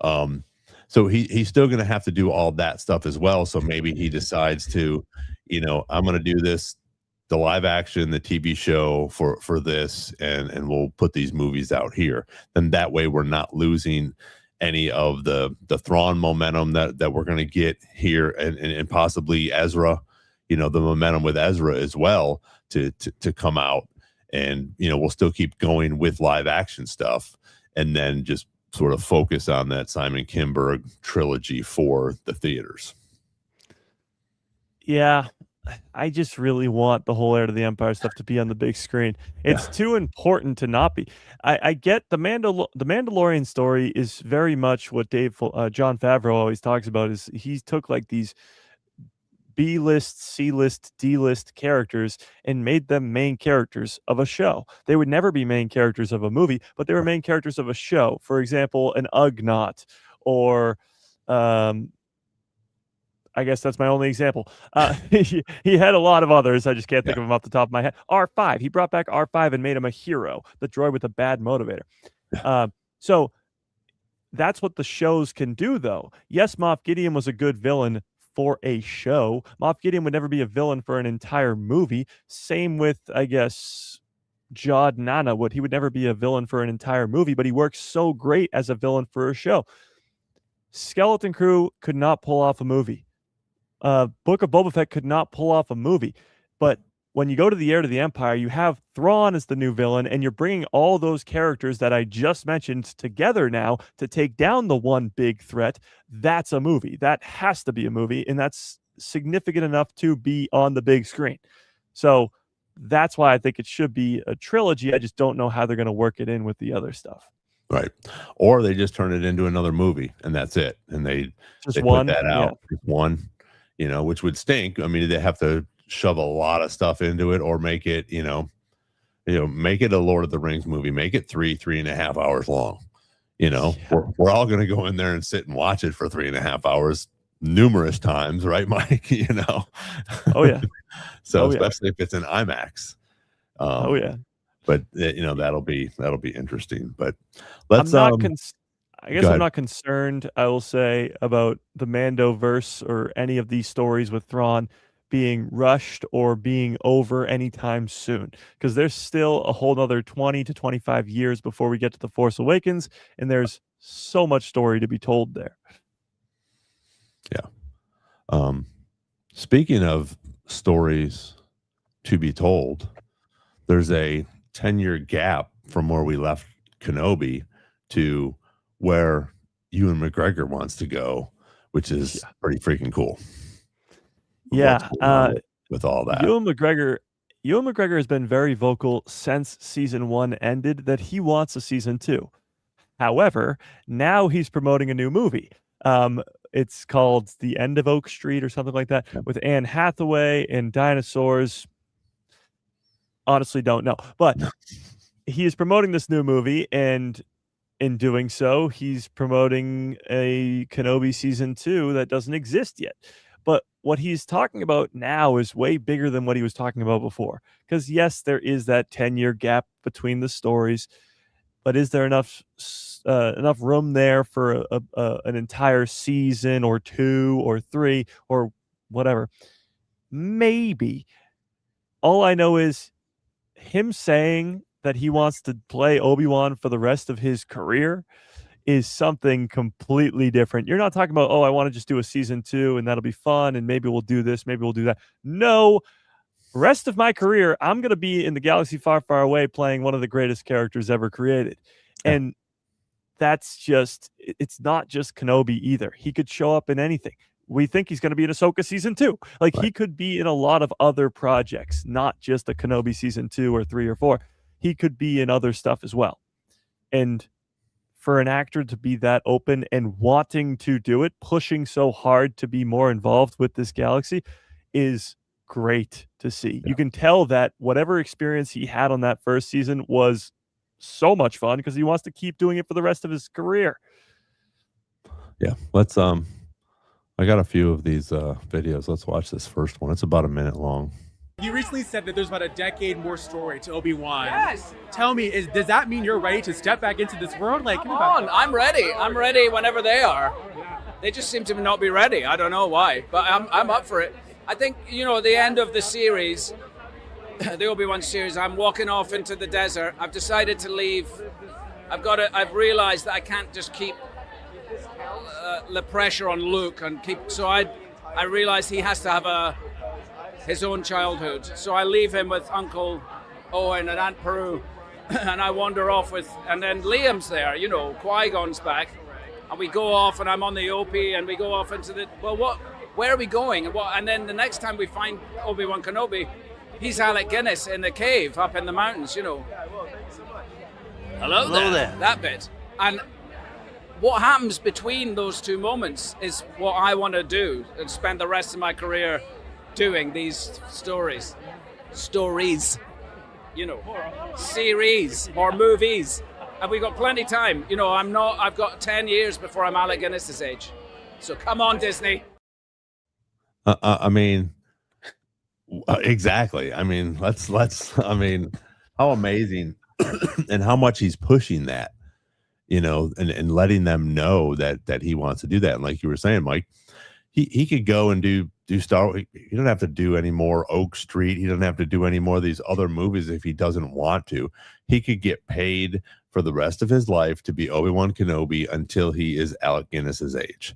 So he's still going to have to do all that stuff as well. So maybe he decides to, I'm going to do the live action, the TV show for this, and we'll put these movies out here. Then that way we're not losing any of the Thrawn momentum that we're going to get here, and possibly Ezra, the momentum with Ezra as well to come out, and we'll still keep going with live action stuff, and then just sort of focus on that Simon Kimberg trilogy for the theaters. Yeah, I just really want the whole Heir to the Empire stuff to be on the big screen. It's too important to not be. I get the Mandalorian story is very much what Jon Favreau always talks about. Is he took like these B-list, C-list, D-list characters and made them main characters of a show. They would never be main characters of a movie, but they were main characters of a show. For example, an Ugnaught or I guess that's my only example. He had a lot of others. I just can't think of them off the top of my head. R5. He brought back R5 and made him a hero, the droid with a bad motivator. So that's what the shows can do, though. Yes, Moff Gideon was a good villain for a show. Moff Gideon would never be a villain for an entire movie. Same with, I guess, Jod Nana would. He would never be a villain for an entire movie, but he works so great as a villain for a show. Skeleton Crew could not pull off a movie. Book of Boba Fett could not pull off a movie. But when you go to the Heir to the Empire, you have Thrawn as the new villain, and you're bringing all those characters that I just mentioned together now to take down the one big threat. That's a movie. That has to be a movie, and that's significant enough to be on the big screen. So that's why I think it should be a trilogy. I just don't know how they're going to work it in with the other stuff. Right. Or they just turn it into another movie, and that's it. And they put that out. One, which would stink. I mean, they have to shove a lot of stuff into it, or make it, make it a Lord of the Rings movie, make it 3.5 hours long. We're all going to go in there and sit and watch it for 3.5 hours numerous times, right, Mike? Oh yeah. So especially if it's an IMAX. But that'll be interesting. But let's I guess I'm not concerned, I will say, about the Mandoverse or any of these stories with Thrawn being rushed or being over anytime soon, because there's still a whole other 20 to 25 years before we get to The Force Awakens, and there's so much story to be told there. Yeah. Speaking of stories to be told, there's a 10-year gap from where we left Kenobi to where Ewan McGregor wants to go, which is pretty freaking cool. Yeah, with all that, Ewan McGregor has been very vocal since season 1 ended that he wants a season 2. However, now he's promoting a new movie. It's called The End of Oak Street or something like that, with Anne Hathaway and dinosaurs. Honestly, don't know, but he is promoting this new movie, and in doing so, he's promoting a Kenobi season 2 that doesn't exist yet. But what he's talking about now is way bigger than what he was talking about before. Because yes, there is that 10-year gap between the stories, but is there enough room there for an entire season or 2 or 3 or whatever? Maybe. All I know is him saying that he wants to play Obi-Wan for the rest of his career is something completely different. You're not talking about, I want to just do a season 2 and that'll be fun and maybe we'll do this, maybe we'll do that. No, rest of my career, I'm going to be in the galaxy far, far away playing one of the greatest characters ever created. And that's just, it's not just Kenobi either. He could show up in anything. We think he's going to be in Ahsoka season 2. Like, he could be in a lot of other projects, not just a Kenobi season 2 or 3 or 4. He could be in other stuff as well. And for an actor to be that open and wanting to do it, pushing so hard to be more involved with this galaxy is great to see. You can tell that whatever experience he had on that first season was so much fun because he wants to keep doing it for the rest of his career. Yeah, let's I got a few of these videos. Let's watch this first one. It's about a minute long. You recently said that there's about a decade more story to Obi-Wan. Yes. Tell me, does that mean you're ready to step back into this world? Like, come on, I'm ready. I'm ready whenever they are. They just seem to not be ready. I don't know why, but I'm up for it. I think, the end of the series, the Obi-Wan series, I'm walking off into the desert. I've decided to leave. I've realized that I can't just keep the pressure on Luke and keep. So I realized he has to have his own childhood. So I leave him with Uncle Owen and Aunt Peru, and I wander off and then Liam's there, Qui-Gon's back, and we go off, and I'm on the Opie, and we go off into where are we going? And then the next time we find Obi-Wan Kenobi, he's Alec Guinness in the cave up in the mountains, Hello there. That bit. And what happens between those two moments is what I want to do and spend the rest of my career doing these stories, series or movies, and we've got plenty of time. I've got 10 years before I'm Alec Guinness's age, so come on, Disney. I mean, exactly. I mean, let's. I mean, how amazing, and how much he's pushing that, and letting them know that he wants to do that. And like you were saying, Mike, he could go and do Star Wars. He don't have to do any more Oak Street. He doesn't have to do any more of these other movies if he doesn't want to. He could get paid for the rest of his life to be Obi-Wan Kenobi until he is Alec Guinness's age.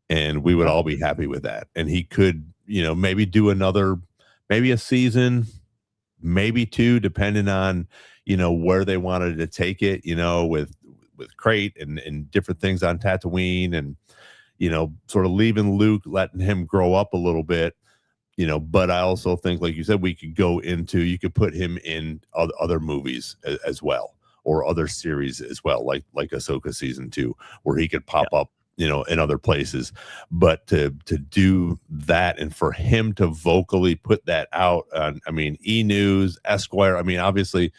And we would all be happy with that. And he could, maybe do maybe a season, maybe two, depending on, where they wanted to take it, with Crate and different things on Tatooine, and, sort of leaving Luke, letting him grow up a little bit, but I also think, like you said, you could put him in other movies as well, or other series as well, like Ahsoka season 2, where he could pop up, in other places. But to do that, and for him to vocally put that out on, E! News, Esquire, obviously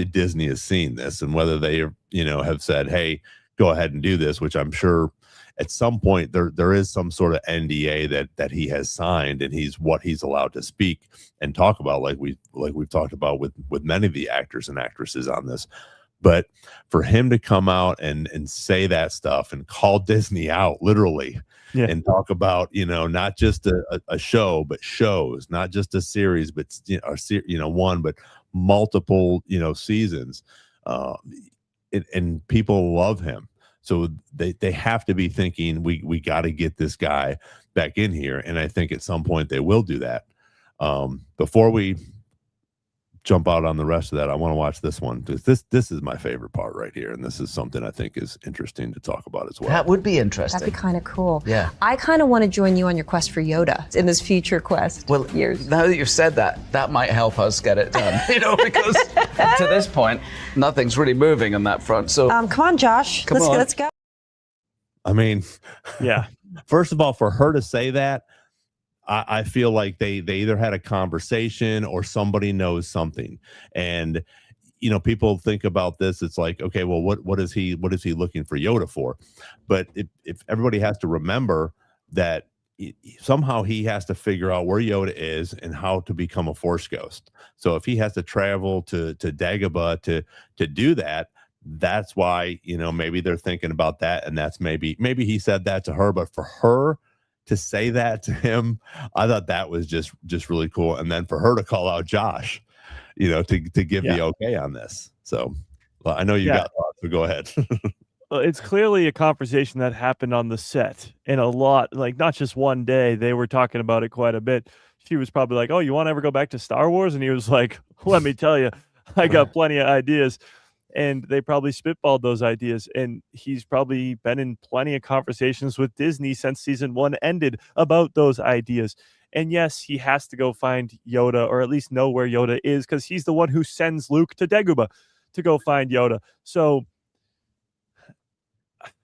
Disney has seen this, and whether they, have said, hey, go ahead and do this, which I'm sure at some point there is some sort of NDA that he has signed, and he's allowed to speak and talk about, like we've talked about with many of the actors and actresses on this. But for him to come out and say that stuff and call Disney out literally, and talk about, not just a show, but shows, not just a series, but one, but multiple, seasons, and people love him. So they have to be thinking, we got to get this guy back in here. And I think at some point they will do that. Before we jump out on the rest of that, I want to watch this one, because this is my favorite part right here, and this is something I think is interesting to talk about as well. That would be interesting. That'd be kind of cool. Yeah. I kind of want to join you on your quest for Yoda in this future quest. Well, now that you've said that might help us get it done, because to this point, nothing's really moving on that front. So come on, Josh. Let's go. Yeah. First of all, for her to say that, I feel like they either had a conversation or somebody knows something. And, people think about this, it's like, okay, well, what is he looking for Yoda for? But if everybody has to remember that somehow he has to figure out where Yoda is and how to become a Force ghost. So if he has to travel to Dagobah to do that, that's why, maybe they're thinking about that. And that's maybe he said that to her, but for her to say that to him, I thought that was just really cool. And then for her to call out Josh, to give the okay on this. So, well, I know you got thoughts, so go ahead. Well, it's clearly a conversation that happened on the set, and a lot, like not just one day, they were talking about it quite a bit. She was probably like, oh, you want to ever go back to Star Wars? And he was like, let me tell you, I got plenty of ideas. And they probably spitballed those ideas. And he's probably been in plenty of conversations with Disney since season 1 ended about those ideas. And yes, he has to go find Yoda, or at least know where Yoda is, because he's the one who sends Luke to Dagobah to go find Yoda. So,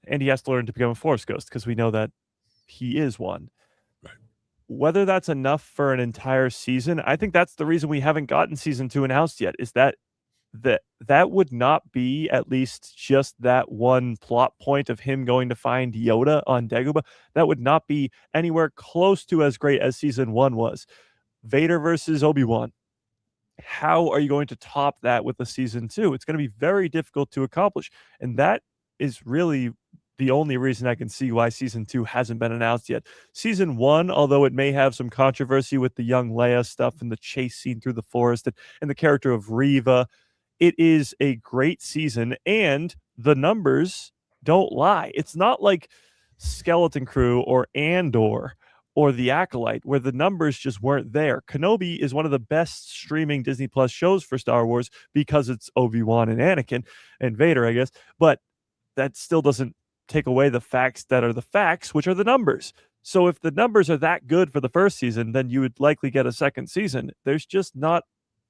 and he has to learn to become a Force ghost, because we know that he is one. Right. Whether that's enough for an entire season, I think that's the reason we haven't gotten season 2 announced yet, is that would not be at least just that one plot point of him going to find Yoda on Dagobah. That would not be anywhere close to as great as season 1 was. Vader versus Obi-Wan. How are you going to top that with a season 2? It's going to be very difficult to accomplish. And that is really the only reason I can see why season 2 hasn't been announced yet. Season 1, although it may have some controversy with the young Leia stuff and the chase scene through the forest and the character of Reva, it is a great season, and the numbers don't lie. It's not like Skeleton Crew or Andor or The Acolyte, where the numbers just weren't there. Kenobi is one of the best streaming Disney Plus shows for Star Wars because it's Obi-Wan and Anakin and Vader, I guess. But that still doesn't take away the facts that are the facts, which are the numbers. So if the numbers are that good for the first season, then you would likely get a second season. There's just not,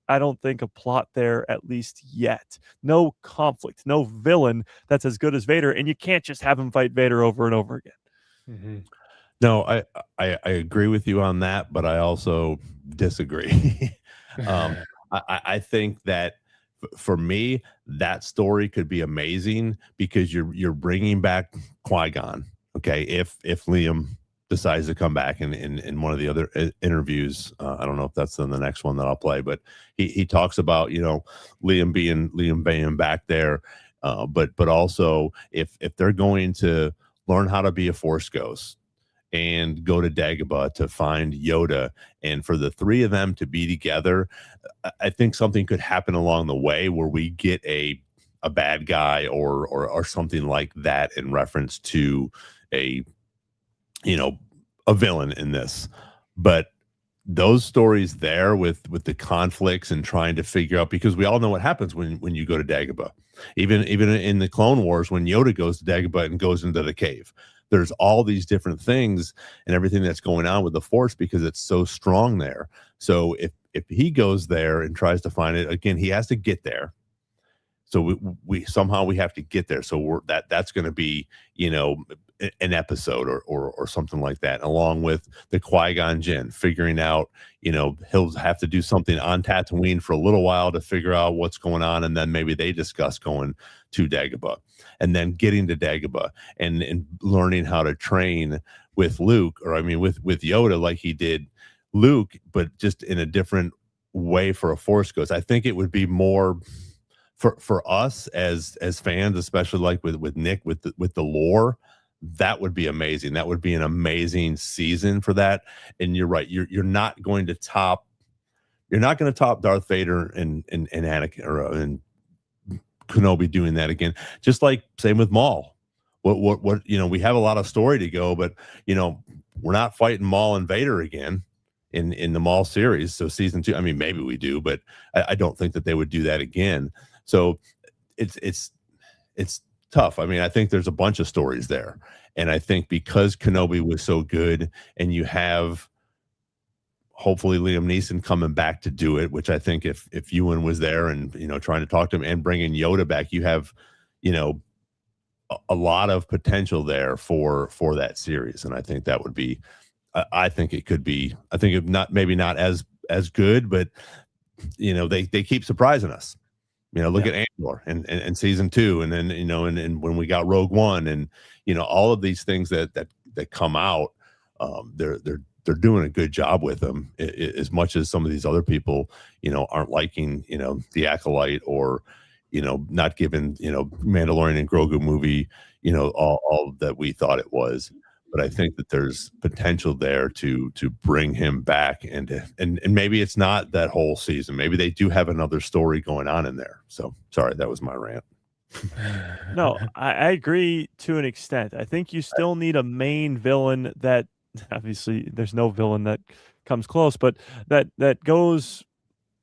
I don't think, a plot there, at least yet. No conflict, no villain that's as good as Vader, and you can't just have him fight Vader over and over again. Mm-hmm. No, I agree with you on that, but I also disagree. I think that for me, that story could be amazing because you're bringing back Qui-Gon. Okay, if Liam decides to come back in one of the other interviews. I don't know if that's in the next one that I'll play, but he talks about, you know, Liam being back there, but also if they're going to learn how to be a Force ghost and go to Dagobah to find Yoda, and for the three of them to be together, I think something could happen along the way where we get a bad guy or something like that in reference to a, you know, a villain in this. But those stories there with the conflicts and trying to figure out, because we all know what happens when you go to Dagobah. Even in the Clone Wars, when Yoda goes to Dagobah and goes into the cave, there's all these different things and everything that's going on with the Force because it's so strong there. So if he goes there and tries to find it again, he has to get there. So we somehow we have to get there. So that's going to be, you know, an episode or something like that, along with the Qui-Gon Jinn figuring out, you know, he'll have to do something on Tatooine for a little while to figure out what's going on, and then maybe they discuss going to Dagobah, and then getting to Dagobah and learning how to train with Luke, or I mean with Yoda, like he did Luke, but just in a different way for a Force ghost. I think it would be more for us as fans, especially like with Nick with the lore. That would be amazing. That would be an amazing season for that. And you're right. You're not going to top. You're not going to top Darth Vader and Anakin and Kenobi doing that again. Just like same with Maul. What you know, we have a lot of story to go, but you know, we're not fighting Maul and Vader again in the Maul series. So season 2, I mean, maybe we do, but I don't think that they would do that again. So it's tough. I mean, I think there's a bunch of stories there. And I think because Kenobi was so good, and you have hopefully Liam Neeson coming back to do it, which I think if Ewan was there and, you know, trying to talk to him and bringing Yoda back, you have, you know, a lot of potential there for that series. And I think that would be, I think it could be, I think it not, maybe not as good, but you know, they keep surprising us. You know, look at Andor and season 2, and then, you know, and when we got Rogue One, and you know, all of these things that come out, they're doing a good job with them. As much as some of these other people, you know, aren't liking, you know, the Acolyte, or you know, not giving, you know, Mandalorian and Grogu movie, you know, all that we thought it was. But I think that there's potential there to bring him back, and maybe it's not that whole season. Maybe they do have another story going on in there. So sorry, that was my rant. No, I agree to an extent. I think you still need a main villain that, obviously there's no villain that comes close, but that goes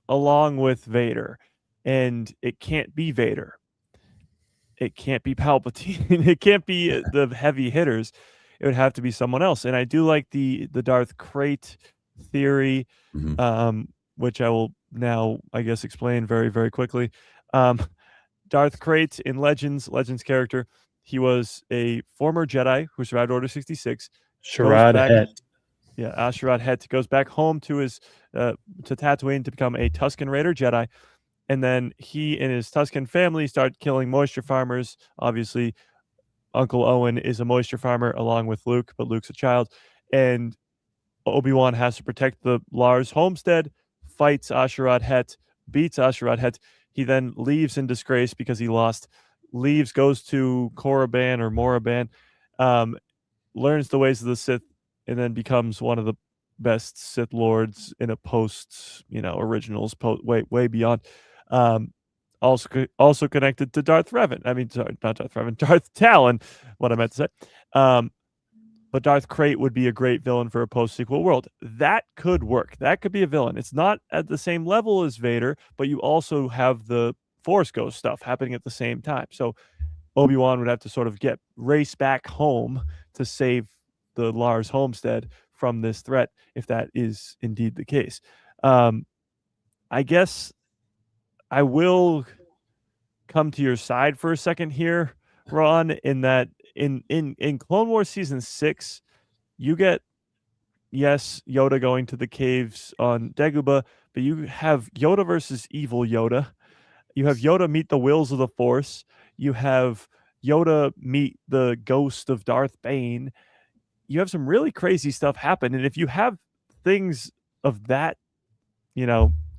along with Vader, and it can't be Vader. It can't be Palpatine. It can't be the heavy hitters. It would have to be someone else. And I do like the Darth Krayt theory, which I will now, I guess, explain very, very quickly. Darth Krayt in Legends character, he was a former Jedi who survived Order 66. Sharad Het. Yeah, Asherad Het goes back home to his to Tatooine to become a Tusken Raider Jedi. And then he and his Tusken family start killing moisture farmers. Obviously, Uncle Owen is a moisture farmer along with Luke, but Luke's a child. And Obi-Wan has to protect the Lars homestead, fights Asherad Het, beats Asherad Het. He then leaves in disgrace because he lost, goes to Korriban or Moraban, learns the ways of the Sith, and then becomes one of the best Sith Lords in a post, you know, originals, way beyond. Also connected to Darth Revan. I mean, sorry, not Darth Revan, Darth Talon, what I meant to say. But Darth Krayt would be a great villain for a post-sequel world. That could work. That could be a villain. It's not at the same level as Vader, but you also have the Force Ghost stuff happening at the same time. So Obi-Wan would have to sort of race back home to save the Lars homestead from this threat, if that is indeed the case. I guess I will come to your side for a second here, Ron, in that in Clone Wars Season 6, you get, yes, Yoda going to the caves on Dagobah, but you have Yoda versus evil Yoda. You have Yoda meet the wills of the Force. You have Yoda meet the ghost of Darth Bane. you have some really crazy stuff happen. And if you have things of that,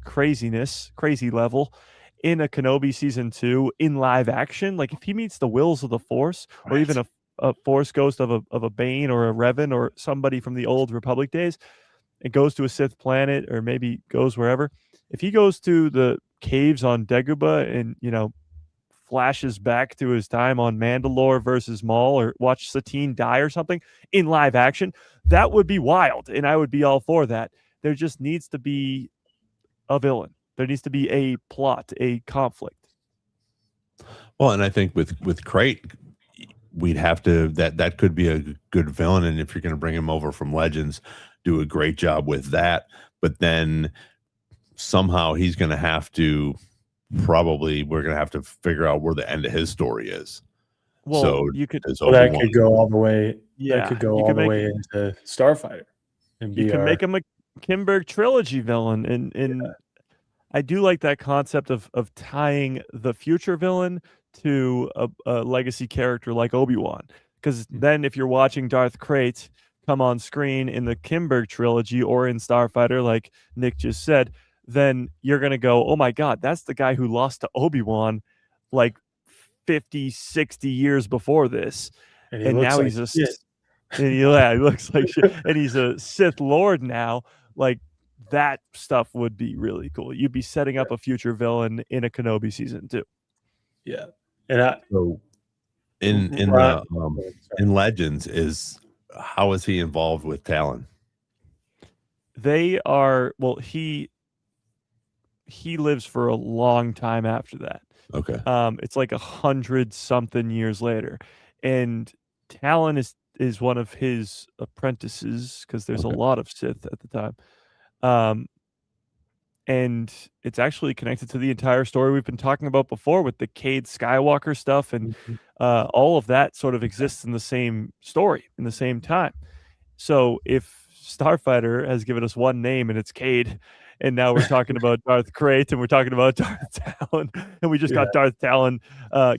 crazy level in a Kenobi season 2 in live action, like if he meets the wills of the Force, or even a Force ghost of a Bane or a Revan or somebody from the old Republic days, and goes to a Sith planet, or maybe goes wherever. If he goes to the caves on Dagobah and, flashes back to his time on Mandalore versus Maul, or watch Satine die or something in live action, that would be wild. And I would be all for that. There just needs to be a villain. There needs to be a plot, a conflict. Well, and I think with Crate, we'd have to that could be a good villain, and if you're going to bring him over from Legends, do a great job with that. But then somehow he's going to have to we're going to have to figure out where the end of his story is. Well, so you could that could go all the way. Yeah, that could go all the way into Starfighter, and you can make him a Kimberg trilogy villain, and I do like that concept of tying the future villain to a legacy character like Obi-Wan, because then if you're watching Darth Krayt come on screen in the Kimberg trilogy or in Starfighter, like Nick just said, then you're going to go, oh my God, that's the guy who lost to Obi-Wan like 50, 60 years before this. And now he's a Sith. And he looks like shit. And he's a Sith Lord now. Like, that stuff would be really cool. You'd be setting up a future villain in a Kenobi season 2. Yeah. And in Legends, how is he involved with Talon? They are, well, he lives for a long time after that. Okay. It's like 100-something years later, and Talon is one of his apprentices, because there's a lot of Sith at the time. And it's actually connected to the entire story we've been talking about before with the Cade Skywalker stuff, and all of that sort of exists in the same story in the same time. So if Starfighter has given us one name and it's Cade, and now we're talking about Darth Krayt, and we're talking about Darth Talon, and we just got Darth Talon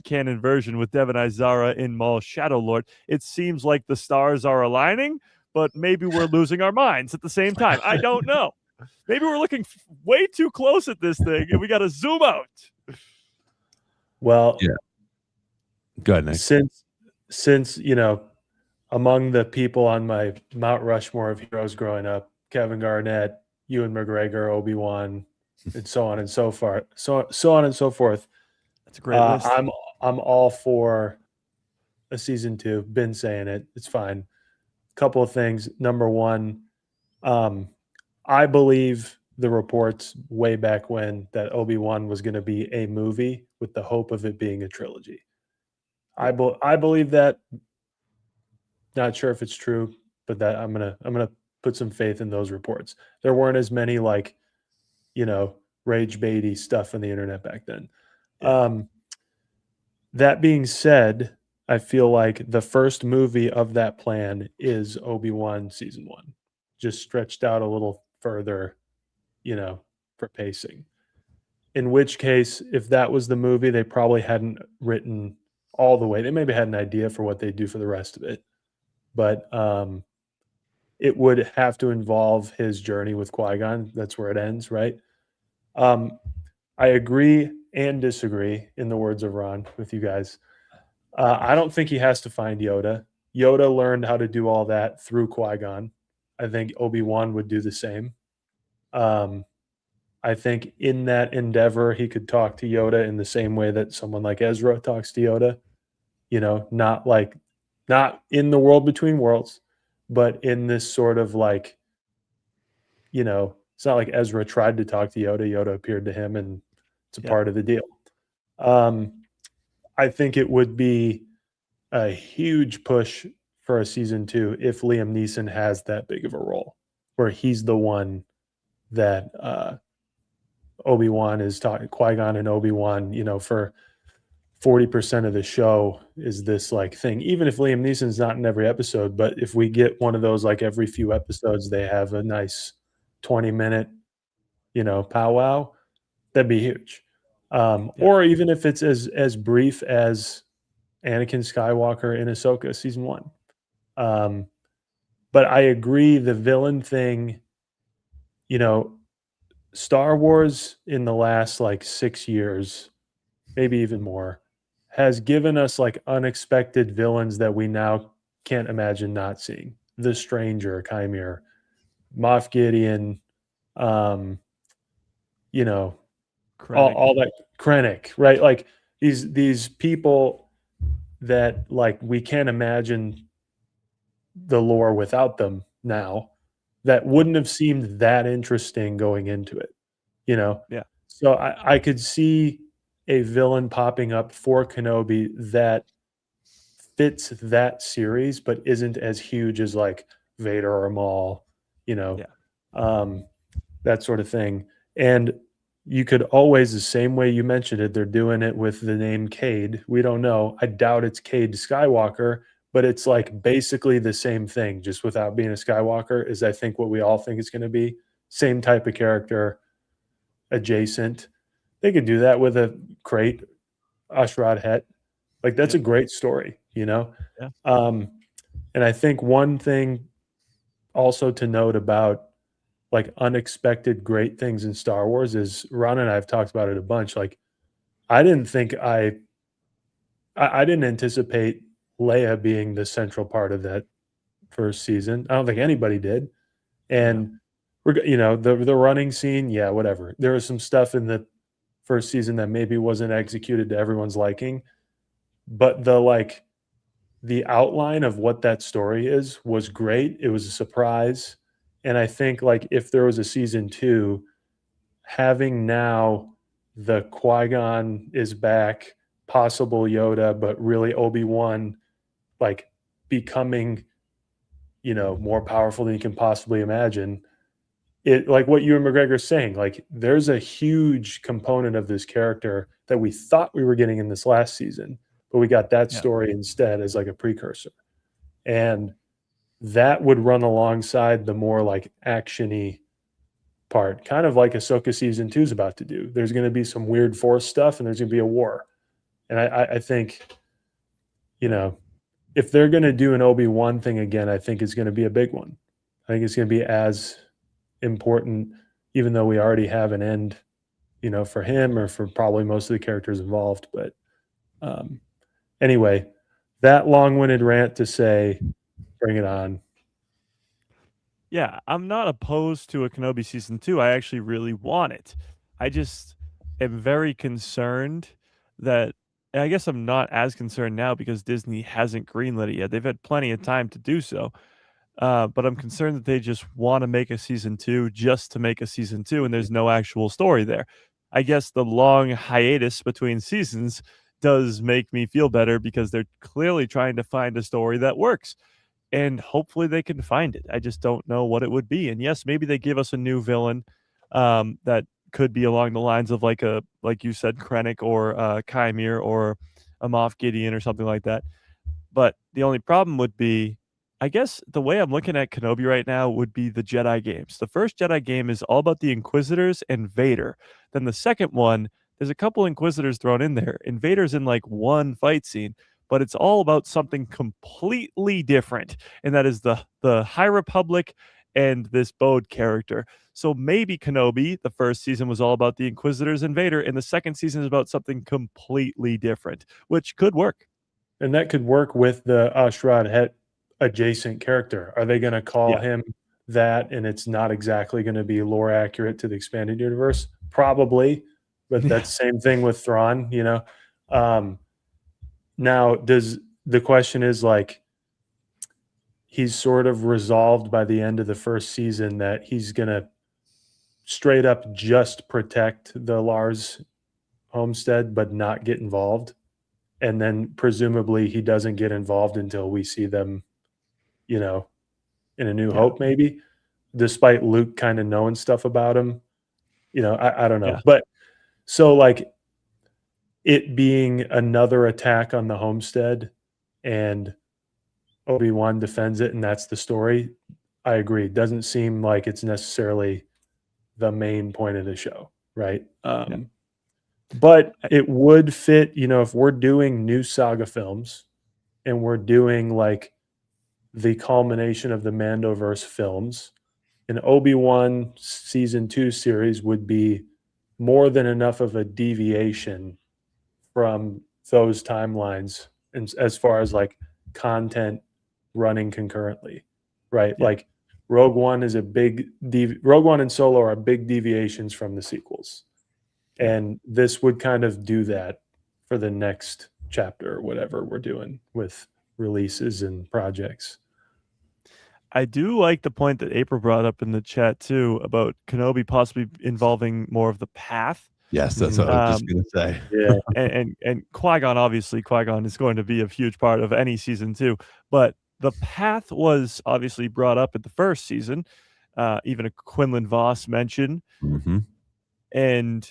canon version with Devon Izara in Maul's Shadow Lord. It seems like the stars are aligning, but maybe we're losing our minds at the same time. I don't know. Maybe we're looking way too close at this thing, and we got to zoom out. Well, yeah. Go ahead, Nick. Since among the people on my Mount Rushmore of heroes growing up, Kevin Garnett, Ewan McGregor, Obi-Wan, and so on and so forth. So on and so forth. That's a great list. I'm all for a season 2. Been saying it. It's fine. Couple of things. Number one, I believe the reports way back when that Obi-Wan was going to be a movie with the hope of it being a trilogy. I believe that. Not sure if it's true, but that I'm gonna put some faith in those reports. There weren't as many rage baity stuff on the internet back then. Yeah. That being said, I feel like the first movie of that plan is Obi-Wan season 1, just stretched out a little further, for pacing. In which case, if that was the movie, they probably hadn't written all the way. They maybe had an idea for what they'd do for the rest of it, but it would have to involve his journey with Qui-Gon. That's where it ends, right? I agree and disagree, in the words of Ron, with you guys. I don't think he has to find Yoda. Yoda learned how to do all that through Qui-Gon. I think Obi-Wan would do the same. I think in that endeavor, he could talk to Yoda in the same way that someone like Ezra talks to Yoda. Not in the world between worlds, but in this sort of it's not like Ezra tried to talk to Yoda. Yoda appeared to him, and it's a part of the deal. I think it would be a huge push for a season 2 if Liam Neeson has that big of a role, where he's the one that Obi-Wan is talking, Qui-Gon and Obi-Wan, for 40% of the show is this thing. Even if Liam Neeson's not in every episode, but if we get one of those, every few episodes, they have a nice 20-minute, powwow, that'd be huge. Or even if it's as brief as Anakin Skywalker in Ahsoka season 1. But I agree, the villain thing, you know, Star Wars in the last like 6 years, maybe even more, has given us like unexpected villains that we now can't imagine not seeing. The Stranger, Chimera, Moff Gideon, you know, all that, Krennic, right? Like these people that like we can't imagine the lore without them now, that wouldn't have seemed that interesting going into it, you know? Yeah. So I could see a villain popping up for Kenobi that fits that series, but isn't as huge as like Vader or Maul, you know, that sort of thing. And you could always, the same way you mentioned it, they're doing it with the name Cade. We don't know. I doubt it's Cade Skywalker, but it's like basically the same thing, just without being a Skywalker, is I think what we all think it's going to be. Same type of character, adjacent. They could do that with a Crate, Ashrad Het. Like that's a great story, you know? Yeah. And I think one thing also to note about like unexpected great things in Star Wars is, Ron and I have talked about it a bunch. Like I didn't think I didn't anticipate Leia being the central part of that first season. I don't think anybody did. And we're, you know, the running scene, yeah, whatever. There was some stuff in the first season that maybe wasn't executed to everyone's liking, but the outline of what that story is was great. It was a surprise. And I think like if there was a season 2, having now the Qui-Gon is back, possible Yoda, but really Obi-Wan like becoming, you know, more powerful than you can possibly imagine. It, like what Ewan McGregor is saying, like there's a huge component of this character that we thought we were getting in this last season, but we got that story instead as like a precursor. And that would run alongside the more like action-y part, kind of like Ahsoka season 2 is about to do. There's going to be some weird Force stuff and there's going to be a war. And I think, you know, if they're going to do an Obi-Wan thing again, I think it's going to be a big one. I think it's going to be as important, even though we already have an end, you know, for him or for probably most of the characters involved. But anyway, that long-winded rant to say, bring it on. Yeah, I'm not opposed to a Kenobi season 2. I actually really want it. I just am very concerned that, and I guess I'm not as concerned now because Disney hasn't greenlit it yet. They've had plenty of time to do so. But I'm concerned that they just want to make a season 2 just to make a season 2, and there's no actual story there. I guess the long hiatus between seasons does make me feel better because they're clearly trying to find a story that works. And hopefully they can find it. I just don't know what it would be. And yes, maybe they give us a new villain that could be along the lines of like you said, Krennic or Chimera or a Moff Gideon or something like that. But the only problem would be, I guess the way I'm looking at Kenobi right now would be the Jedi games. The first Jedi game is all about the Inquisitors and Vader. Then the second one, there's a couple Inquisitors thrown in there, and Vader's in like one fight scene, but it's all about something completely different, and that is the High Republic and this Bode character. So maybe Kenobi, the first season, was all about the Inquisitors and Vader, and the second season is about something completely different, which could work. And that could work with the Ashrad Het adjacent character. Are they going to call him that, and it's not exactly going to be lore accurate to the expanded universe? Probably, but that's the same thing with Thrawn, you know? Now, the question is like, he's sort of resolved by the end of the first season that he's going to straight up just protect the Lars homestead, but not get involved. And then presumably he doesn't get involved until we see them, you know, in A New Hope, maybe, despite Luke kind of knowing stuff about him. You know, I don't know. Yeah. But so like, it being another attack on the homestead and Obi-Wan defends it and that's the story, I agree. It doesn't seem like it's necessarily the main point of the show, right? But it would fit, you know, if we're doing new saga films and we're doing like the culmination of the Mandoverse films. An Obi-Wan season 2 series would be more than enough of a deviation from those timelines, and as far as like content running concurrently, right? Yeah. Like Rogue One is Rogue One and Solo are big deviations from the sequels, and this would kind of do that for the next chapter or whatever we're doing with releases and projects. I do like the point that April brought up in the chat too about Kenobi possibly involving more of the path. Yes, that's what I was just going to say. Yeah. And Qui-Gon, obviously, Qui-Gon is going to be a huge part of any season too. But the path was obviously brought up in the first season, even a Quinlan Vos mentioned. Mm-hmm. And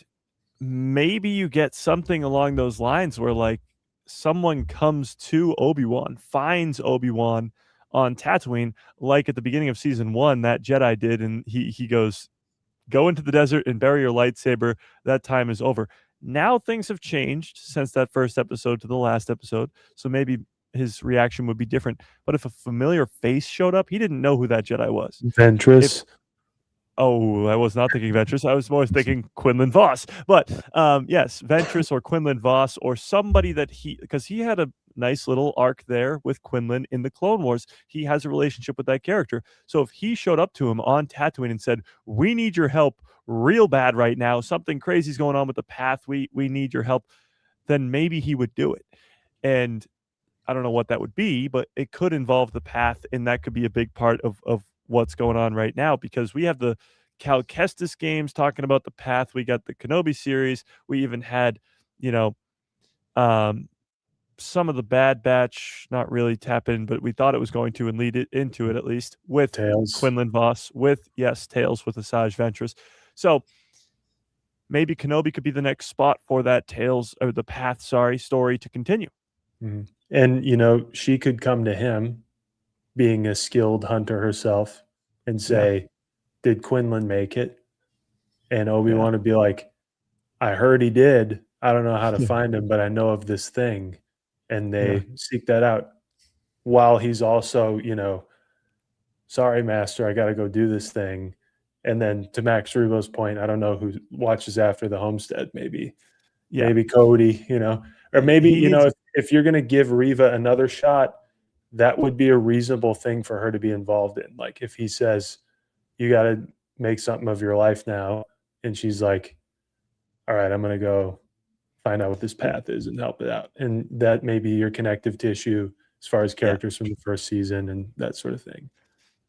maybe you get something along those lines where like someone comes to Obi-Wan, finds Obi-Wan on Tatooine, like at the beginning of season 1 that Jedi did, and he goes, go into the desert and bury your lightsaber. That time is over. Now things have changed since that first episode to the last episode, so maybe his reaction would be different. But if a familiar face showed up, he didn't know who that Jedi was. Ventress. Oh, I was not thinking Ventress. I was more thinking Quinlan Vos. But yes, Ventress or Quinlan Vos or somebody that because he had a nice little arc there with Quinlan in the Clone Wars. He has a relationship with that character. So if he showed up to him on Tatooine and said, we need your help real bad right now, something crazy's going on with the path, we need your help, then maybe he would do it. And I don't know what that would be, but it could involve the path, and that could be a big part of what's going on right now, because we have the Cal Kestis games talking about the path. We got the Kenobi series. We even had, some of the Bad Batch not really tap in, but we thought it was going to and lead it into it at least with Tales. Quinlan Vos, with Tales with Asajj Ventress. So maybe Kenobi could be the next spot for that Tales or the path, story to continue. Mm-hmm. And she could come to him, being a skilled hunter herself, and say, did Quinlan make it? And Obi-Wan would be like, I heard he did. I don't know how to find him, but I know of this thing. And they seek that out while he's also, sorry, master, I got to go do this thing. And then to Max Rebo's point, I don't know who watches after the homestead, maybe Cody, or maybe, if you're going to give Reva another shot, that would be a reasonable thing for her to be involved in. Like if he says, you got to make something of your life now. And she's like, all right, I'm going to go find out what this path is and help it out. And that may be your connective tissue as far as characters from the first season and that sort of thing.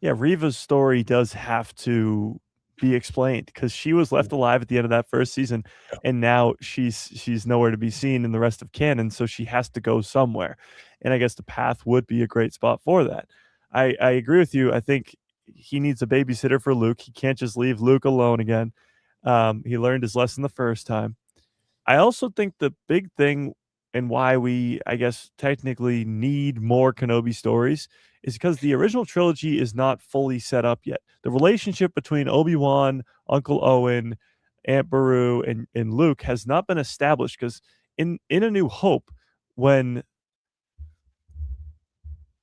Yeah, Reva's story does have to be explained because she was left alive at the end of that first season, and now she's nowhere to be seen in the rest of canon, so she has to go somewhere. And I guess the path would be a great spot for that. I agree with you. I think he needs a babysitter for Luke. He can't just leave Luke alone again. He learned his lesson the first time. I also think the big thing and why we, I guess, technically need more Kenobi stories is because the original trilogy is not fully set up yet. The relationship between Obi-Wan, Uncle Owen, Aunt Beru, and Luke has not been established, because in A New Hope, when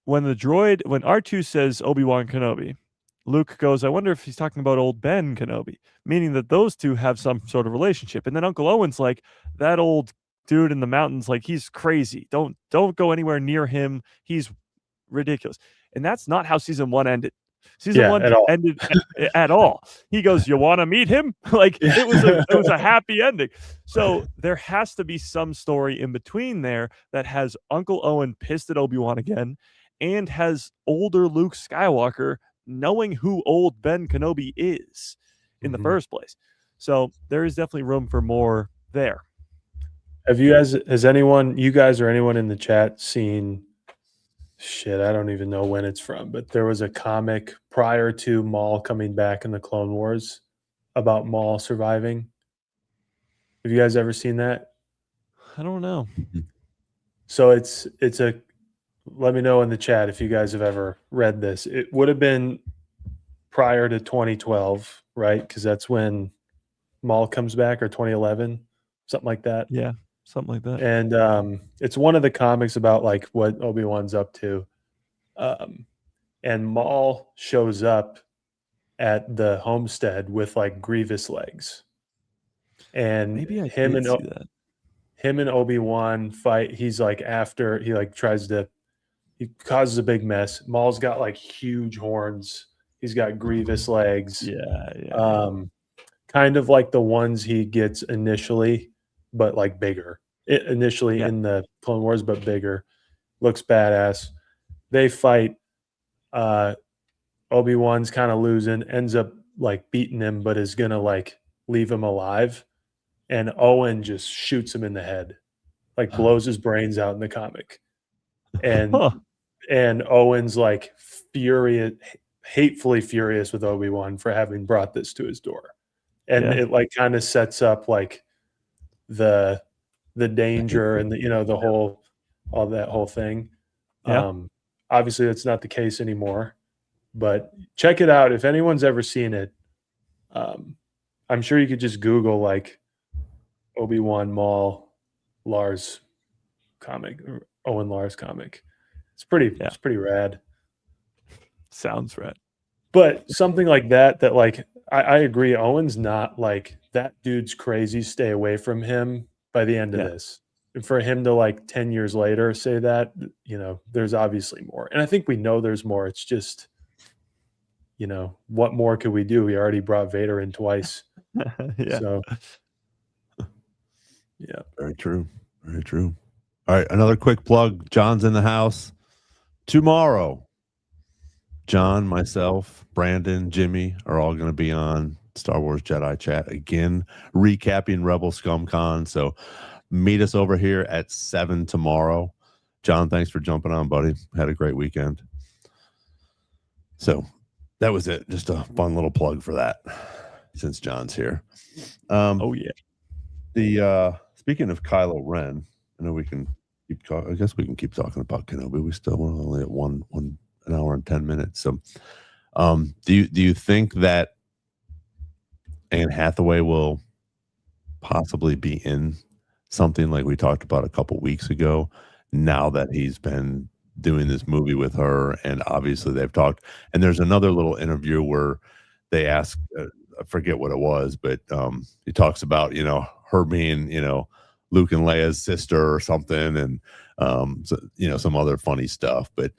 R2 says Obi-Wan Kenobi, Luke goes, I wonder if he's talking about old Ben Kenobi, meaning that those two have some sort of relationship. And then Uncle Owen's like, that old dude in the mountains, like, he's crazy. Don't go anywhere near him. He's ridiculous. And that's not how season 1 ended. Season 1 ended at all. He goes, you want to meet him? Like, it was a happy ending. So there has to be some story in between there that has Uncle Owen pissed at Obi-Wan again and has older Luke Skywalker knowing who old Ben Kenobi is in the first place. So there is definitely room for more there. Has anyone, you guys or anyone in the chat, seen, I don't even know when it's from, but there was a comic prior to Maul coming back in the Clone Wars about Maul surviving? Have you guys ever seen that? I don't know. So it's let me know in the chat if you guys have ever read this. It would have been prior to 2012, right? Because that's when Maul comes back, or 2011, something like that. Yeah, something like that. And it's one of the comics about like what Obi-Wan's up to. and Maul shows up at the homestead with like Grievous legs, and Maybe I him did and see that. him and Obi-Wan fight. He's like after he like he causes a big mess. Maul's got like huge horns. He's got Grievous legs. Yeah. Kind of like the ones he gets initially, but like bigger. Initially in the Clone Wars, but bigger. Looks badass. They fight. Obi-Wan's kind of losing, ends up like beating him, but is gonna like leave him alive. And Owen just shoots him in the head, like blows his brains out in the comic. And and Owen's like furious, hatefully furious with Obi-Wan for having brought this to his door. And it like kind of sets up like the danger and the whole all that whole thing. Obviously that's not the case anymore, but check it out if anyone's ever seen it. I'm sure you could just Google like Obi-Wan Maul Lars comic, or Owen Lars comic. It's pretty rad. Sounds rad. But something like that like I agree, Owen's not like that dude's crazy, stay away from him by the end of this. And for him to like 10 years later say that, there's obviously more. And I think we know there's more. It's just, what more could we do? We already brought Vader in twice. So yeah. Very true. Very true. All right, another quick plug. John's in the house tomorrow. John, myself, Brandon, Jimmy are all going to be on Star Wars Jedi Chat again, recapping Rebel ScumCon. So meet us over here at 7 tomorrow. John, thanks for jumping on, buddy. Had a great weekend. So that was it. Just a fun little plug for that since John's here. The speaking of Kylo Ren, I know we can keep talking. I guess we can keep talking about Kenobi. We still only at an hour and 10 minutes. So do you think that Anne Hathaway will possibly be in something like we talked about a couple weeks ago, now that he's been doing this movie with her? And obviously they've talked, and there's another little interview where they ask, I forget what it was, but he talks about, her being, Luke and Leia's sister or something, and so, some other funny stuff. But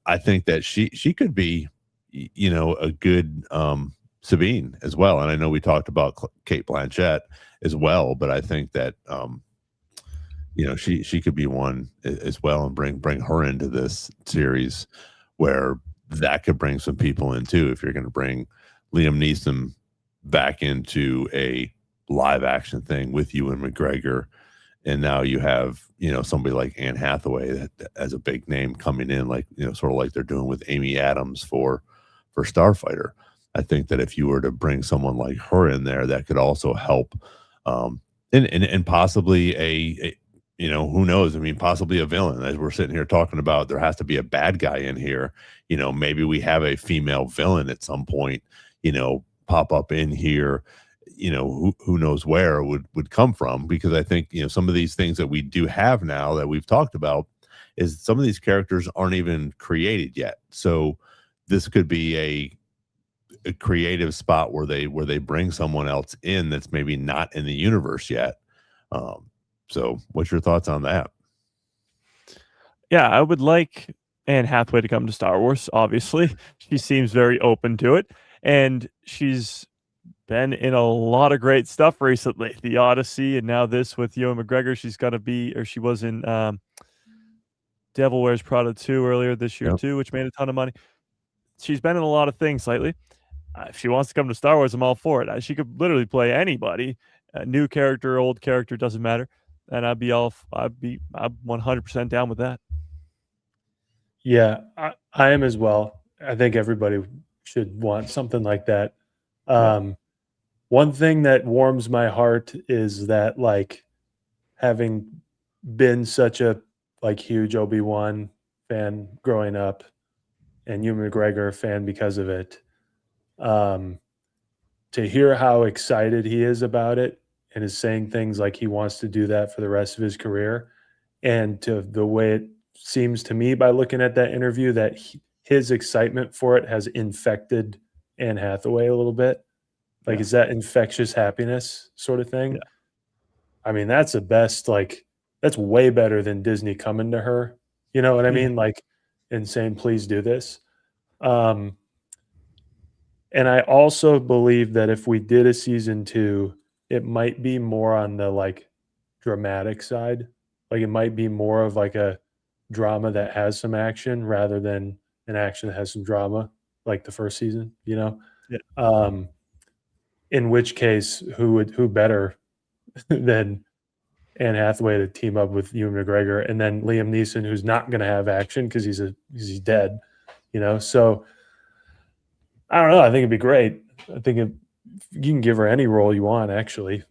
I think that she could be, a good Sabine as well. And I know we talked about Kate Blanchett as well, but I think that she could be one as well, and bring her into this series, where that could bring some people in too. If you're going to bring Liam Neeson back into a live action thing with Ewan McGregor, and now you have somebody like Anne Hathaway that as a big name coming in, like sort of like they're doing with Amy Adams for Starfighter. I think that if you were to bring someone like her in there, that could also help, and possibly a who knows? I mean, possibly a villain. As we're sitting here talking about, there has to be a bad guy in here. Maybe we have a female villain at some point, pop up in here, who knows where would come from. Because I think, some of these things that we do have now that we've talked about is some of these characters aren't even created yet. So this could be a creative spot where they bring someone else in that's maybe not in the universe yet. So what's your thoughts on that? Yeah, I would like Anne Hathaway to come to Star Wars. Obviously, she seems very open to it, and she's been in a lot of great stuff recently. The Odyssey, and now this with Ewan McGregor. She was in Devil Wears Prada 2 earlier this year too, which made a ton of money. She's been in a lot of things lately. If she wants to come to Star Wars, I'm all for it. She could literally play anybody, a new character, old character, doesn't matter. And I'm 100% down with that. Yeah, I am as well. I think everybody should want something like that. One thing that warms my heart is that, like, having been such a huge Obi-Wan fan growing up, and Ewan McGregor fan because of it, to hear how excited he is about it and is saying things like he wants to do that for the rest of his career, and to the way it seems to me by looking at that interview that his excitement for it has infected Anne Hathaway a little bit. Like, is that infectious happiness sort of thing? Yeah. I mean, that's the best, like, that's way better than Disney coming to her. You know what I mean? Like, and saying, please do this. And I also believe that if we did a season 2, it might be more on the like dramatic side. Like, it might be more of like a drama that has some action rather than an action that has some drama, like the first season, you know? Yeah. In which case, who better than Anne Hathaway to team up with Ewan McGregor, and then Liam Neeson, who's not going to have action because he's dead, you know? So I don't know. I think it'd be great. I think you can give her any role you want, actually,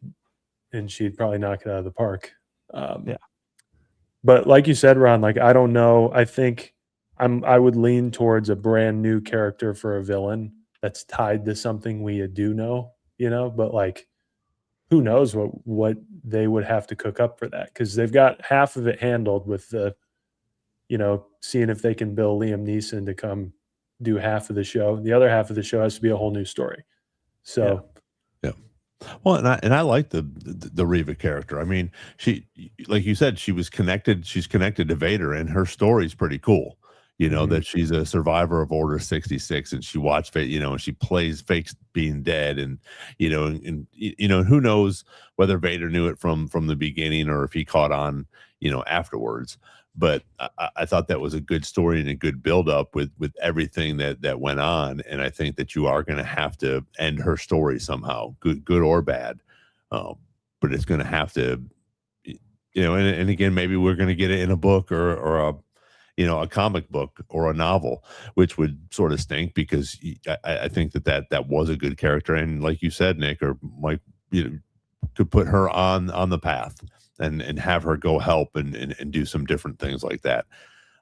and she'd probably knock it out of the park. But like you said, Ron, like, I don't know. I think I would lean towards a brand new character for a villain that's tied to something we do know, you know, but like, who knows what they would have to cook up for that, because they've got half of it handled with the, you know, seeing if they can bill Liam Neeson to come do half of the show. The other half of the show has to be a whole new story. So, yeah. Well, and I like the Reva character. I mean, she, like you said, she's connected to Vader, and her story's pretty cool. You know, that she's a survivor of Order 66, and she watched, you know, and she fakes being dead, and you know, and you know, who knows whether Vader knew it from the beginning or if he caught on, you know, afterwards. But I thought that was a good story and a good build up with everything that went on, and I think that you are going to have to end her story somehow, good or bad, but it's going to have to, you know, and again, maybe we're going to get it in a book or a, you know, a comic book or a novel, which would sort of stink, because I think that was a good character. And like you said, Nick, or Mike, you know, could put her on the path and have her go help and do some different things like that.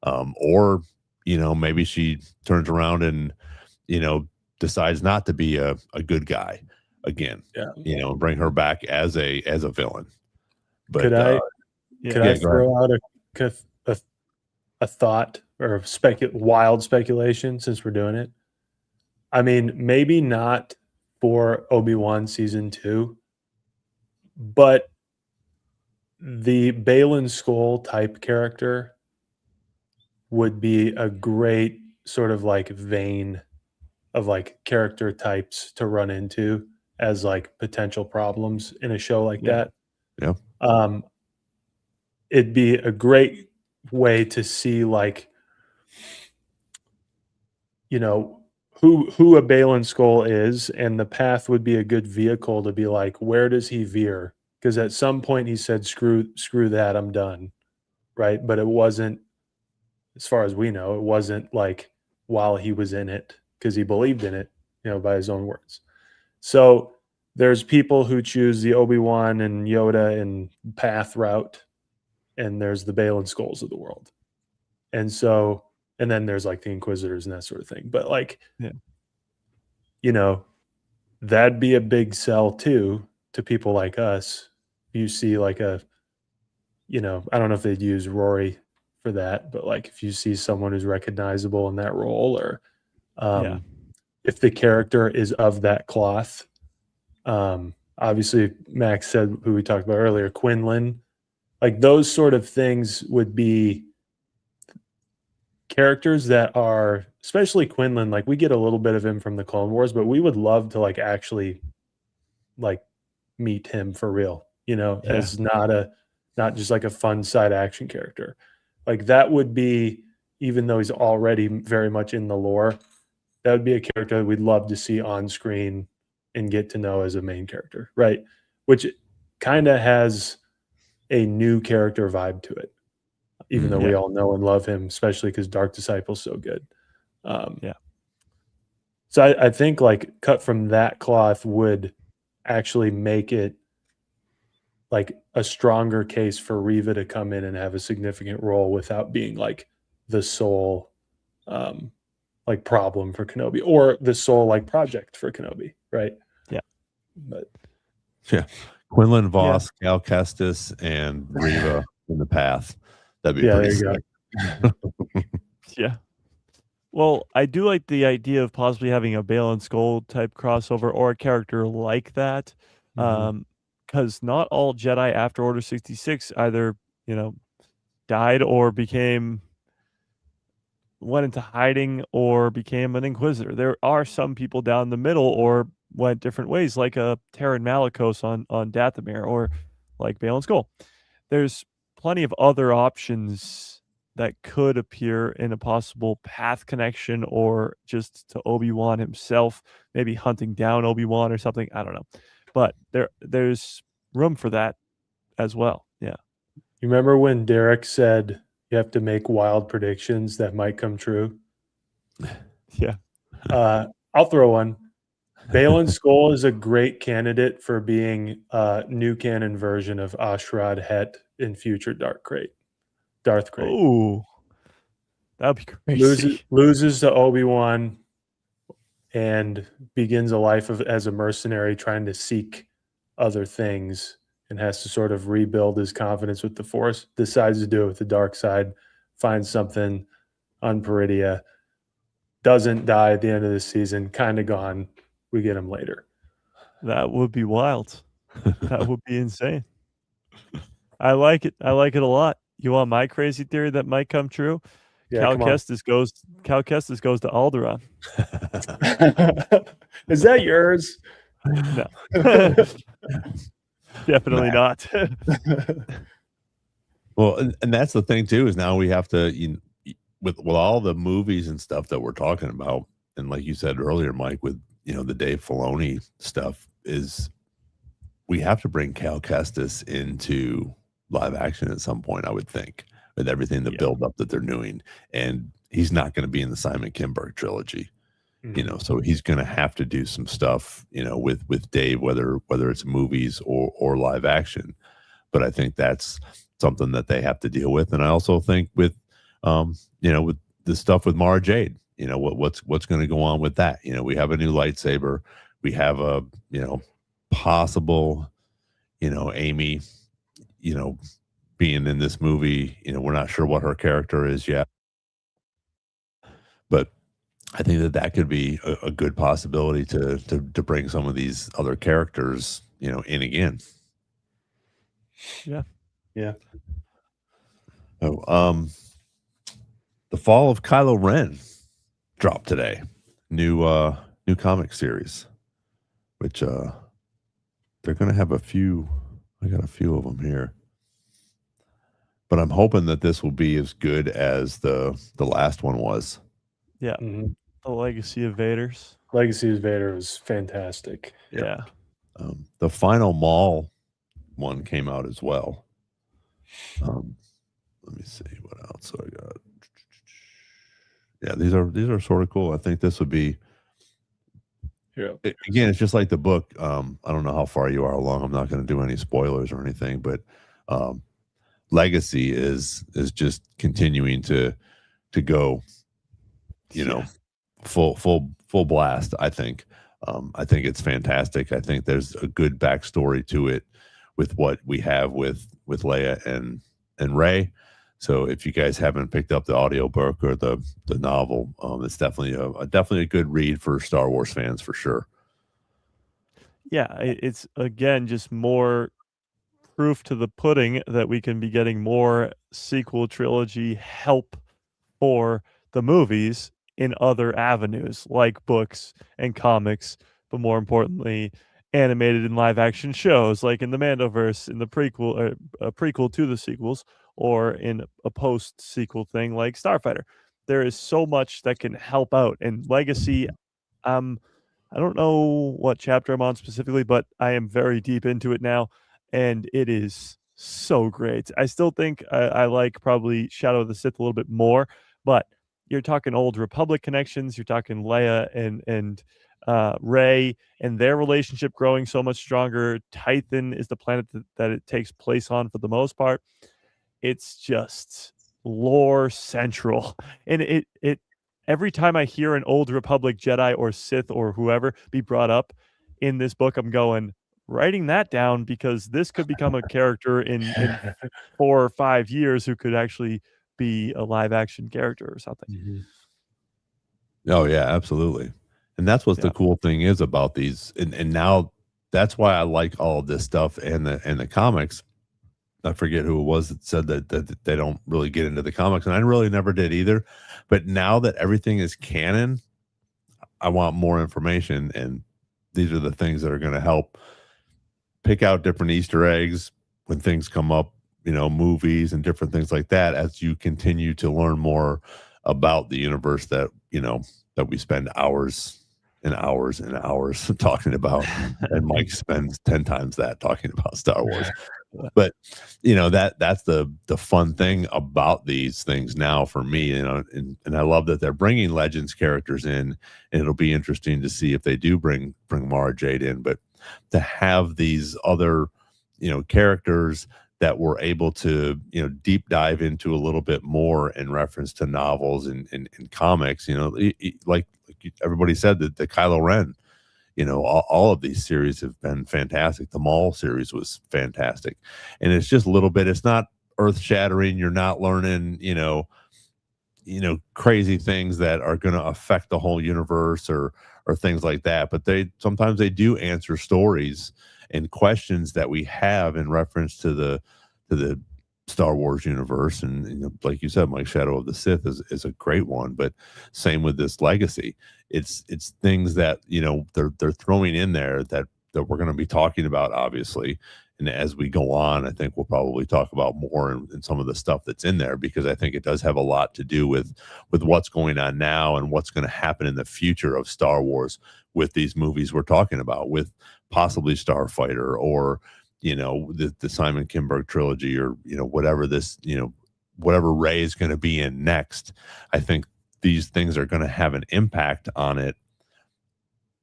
Or, you know, maybe she turns around and, you know, decides not to be a good guy again, you know, bring her back as a villain. But could I throw out a thought or wild speculation, since we're doing it? I mean, maybe not for Obi-Wan season 2, but the Baylan Skoll type character would be a great sort of like vein of like character types to run into as like potential problems in a show like that. Yeah. It'd be a great way to see, like, you know, who a Baylan Skoll is, and the path would be a good vehicle to be like, where does he veer? Because at some point he said, screw that, I'm done, right? But it wasn't, as far as we know, it wasn't like while he was in it, because he believed in it, you know, by his own words. So there's people who choose the Obi-Wan and Yoda and path route, and there's the Baylan Skolls of the world. And so, and then there's like the Inquisitors and that sort of thing. But like, you know, that'd be a big sell too to people like us. You see like a, you know, I don't know if they'd use Rory for that, but like if you see someone who's recognizable in that role, or if the character is of that cloth, obviously Max said, who we talked about earlier, Quinlan, like those sort of things would be characters that are, especially Quinlan, like we get a little bit of him from the Clone Wars, but we would love to like actually like meet him for real, you know, as not just like a fun side action character. Like that would be, even though he's already very much in the lore, that would be a character that we'd love to see on screen and get to know as a main character, right? Which kind of has a new character vibe to it, even though we all know and love him, especially because Dark Disciple's so good. So I think like cut from that cloth would actually make it like a stronger case for Reva to come in and have a significant role without being like the sole like problem for Kenobi, or the sole like project for Kenobi, right? But Quinlan Vos, Cal Kestis, and Reva in the path. That'd be pretty sick. Yeah. Well, I do like the idea of possibly having a Baylan Skoll type crossover or a character like that. Because not all Jedi after Order 66 either, died or went into hiding or became an Inquisitor. There are some people down the middle or went different ways, like a Terran Malicos on Dathomir or like Baylan Skoll. There's plenty of other options that could appear in a possible path connection or just to Obi-Wan himself, maybe hunting down Obi-Wan or something. I don't know. But there's room for that as well. Yeah. You remember when Derek said you have to make wild predictions that might come true? Yeah. I'll throw one. Baylan Skoll is a great candidate for being a new canon version of Ashrad Het in future Darth Krayt. Oh, that'd be crazy. Loses to Obi-Wan and begins a life as a mercenary trying to seek other things and has to sort of rebuild his confidence with the Force, decides to do it with the dark side, finds something on Peridia, doesn't die at the end of the season, kind of gone. We get him later. That would be wild. That would be insane. I like it. I like it a lot. You want my crazy theory that might come true? Yeah, Cal Kestis goes to Alderaan. Is that yours? No. Definitely not. Well, and that's the thing too, is now we have to, with all the movies and stuff that we're talking about, and like you said earlier, Mike, with the Dave Filoni stuff, is we have to bring Cal Kestis into live action at some point, I would think, with everything, the build up that they're doing. And he's not going to be in the Simon Kinberg trilogy, so he's going to have to do some stuff, with Dave, whether it's movies or live action. But I think that's something that they have to deal with. And I also think with, with the stuff with Mara Jade, what's going to go on with that? We have a new lightsaber. We have a, possible, Amy, being in this movie. We're not sure what her character is yet, but I think that could be a good possibility to bring some of these other characters, in again. Yeah. Oh, The Fall of Kylo Ren dropped today. New comic series, which they're going to have a few. I got a few of them here, but I'm hoping that this will be as good as the last one was. Yeah. The Legacy of Vaders. Legacy of Vader was fantastic. Yeah. The final Maul one came out as well. Let me see what else I got. Yeah, these are sort of cool. I think this would be. Yeah. Again, it's just like the book. I don't know how far you are along. I'm not going to do any spoilers or anything, but Legacy is just continuing to go. Full blast. I think it's fantastic. I think there's a good backstory to it with what we have with Leia and Rey. So if you guys haven't picked up the audiobook or the novel, it's definitely a good read for Star Wars fans for sure. Yeah, it's again just more proof to the pudding that we can be getting more sequel trilogy help for the movies in other avenues like books and comics, but more importantly, animated and live action shows like in the Mandoverse, in the prequel or a prequel to the sequels, or in a post sequel thing like Starfighter. There is so much that can help out. And Legacy, I don't know what chapter I'm on specifically, but I am very deep into it now, and it is so great. I still think I like probably Shadow of the Sith a little bit more, but you're talking Old Republic connections. You're talking Leia and Rey and their relationship growing so much stronger. Tython is the planet that it takes place on for the most part. It's just lore central, and it every time I hear an Old Republic Jedi or Sith or whoever be brought up in this book, I'm writing that down, because this could become a character in 4 or 5 years who could actually be a live action character or something. Oh yeah, absolutely. And that's what the cool thing is about these. And now that's why I like all of this stuff and the comics. I forget who it was that said that they don't really get into the comics, and I really never did either. But now that everything is canon, I want more information, and these are the things that are going to help pick out different Easter eggs when things come up, movies and different things like that, as you continue to learn more about the universe that that we spend hours and hours and hours talking about, and Mike spends 10 times that talking about Star Wars. But that's the fun thing about these things now for me, and I love that they're bringing Legends characters in, and it'll be interesting to see if they do bring Mara Jade in. But to have these other characters that we're able to deep dive into a little bit more in reference to novels and comics, like everybody said, that the Kylo Ren, all of these series have been fantastic. The Maul series was fantastic, and it's just a little bit. It's not earth shattering. You're not learning, crazy things that are going to affect the whole universe or things like that. But sometimes they do answer stories and questions that we have in reference to the Star Wars universe. And like you said, Mike, Shadow of the Sith is a great one. But same with this Legacy. It's things that they're throwing in there that we're going to be talking about, obviously. And as we go on, I think we'll probably talk about more in some of the stuff that's in there, because I think it does have a lot to do with what's going on now and what's going to happen in the future of Star Wars with these movies we're talking about, with possibly Starfighter or the Simon Kinberg trilogy, or whatever this whatever Rey is going to be in next. I think these things are going to have an impact on it.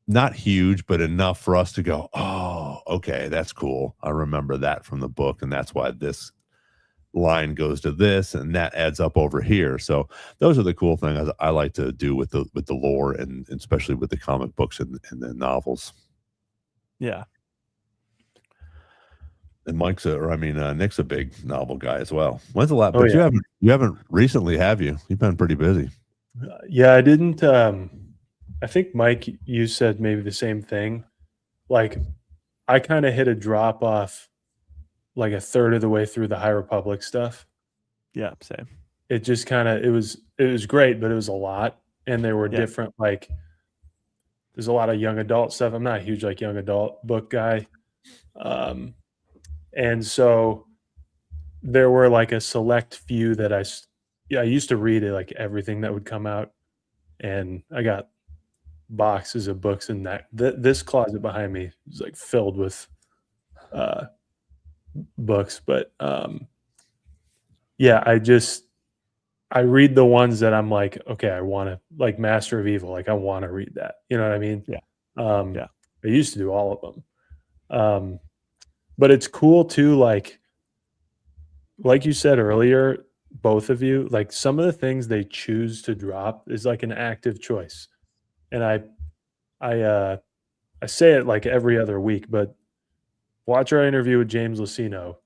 Not huge, but enough for us to go, oh, okay, that's cool. I remember that from the book, and that's why this line goes to this, and that adds up over here. So those are the cool things I like to do with the lore, and especially with the comic books and the novels. Yeah. And Nick's a big novel guy as well. When's the last? But you haven't recently, have you? You've been pretty busy. Yeah, I didn't. I think, Mike, you said maybe the same thing. Like, I kind of hit a drop off like a third of the way through the High Republic stuff. Yeah, same. It just kind of, it was great, but it was a lot. And there were different, like, there's a lot of young adult stuff. I'm not a huge young adult book guy. And so there were a select few that I used to read it, everything that would come out. And I got boxes of books in that this closet behind me is filled with books. But I read the ones that I'm okay, I want to, Master of Evil, I want to read that, you know what I mean? I used to do all of them. But it's cool too, like you said earlier, both of you, some of the things they choose to drop is an active choice. And I say it every other week, but watch our interview with James Lucino.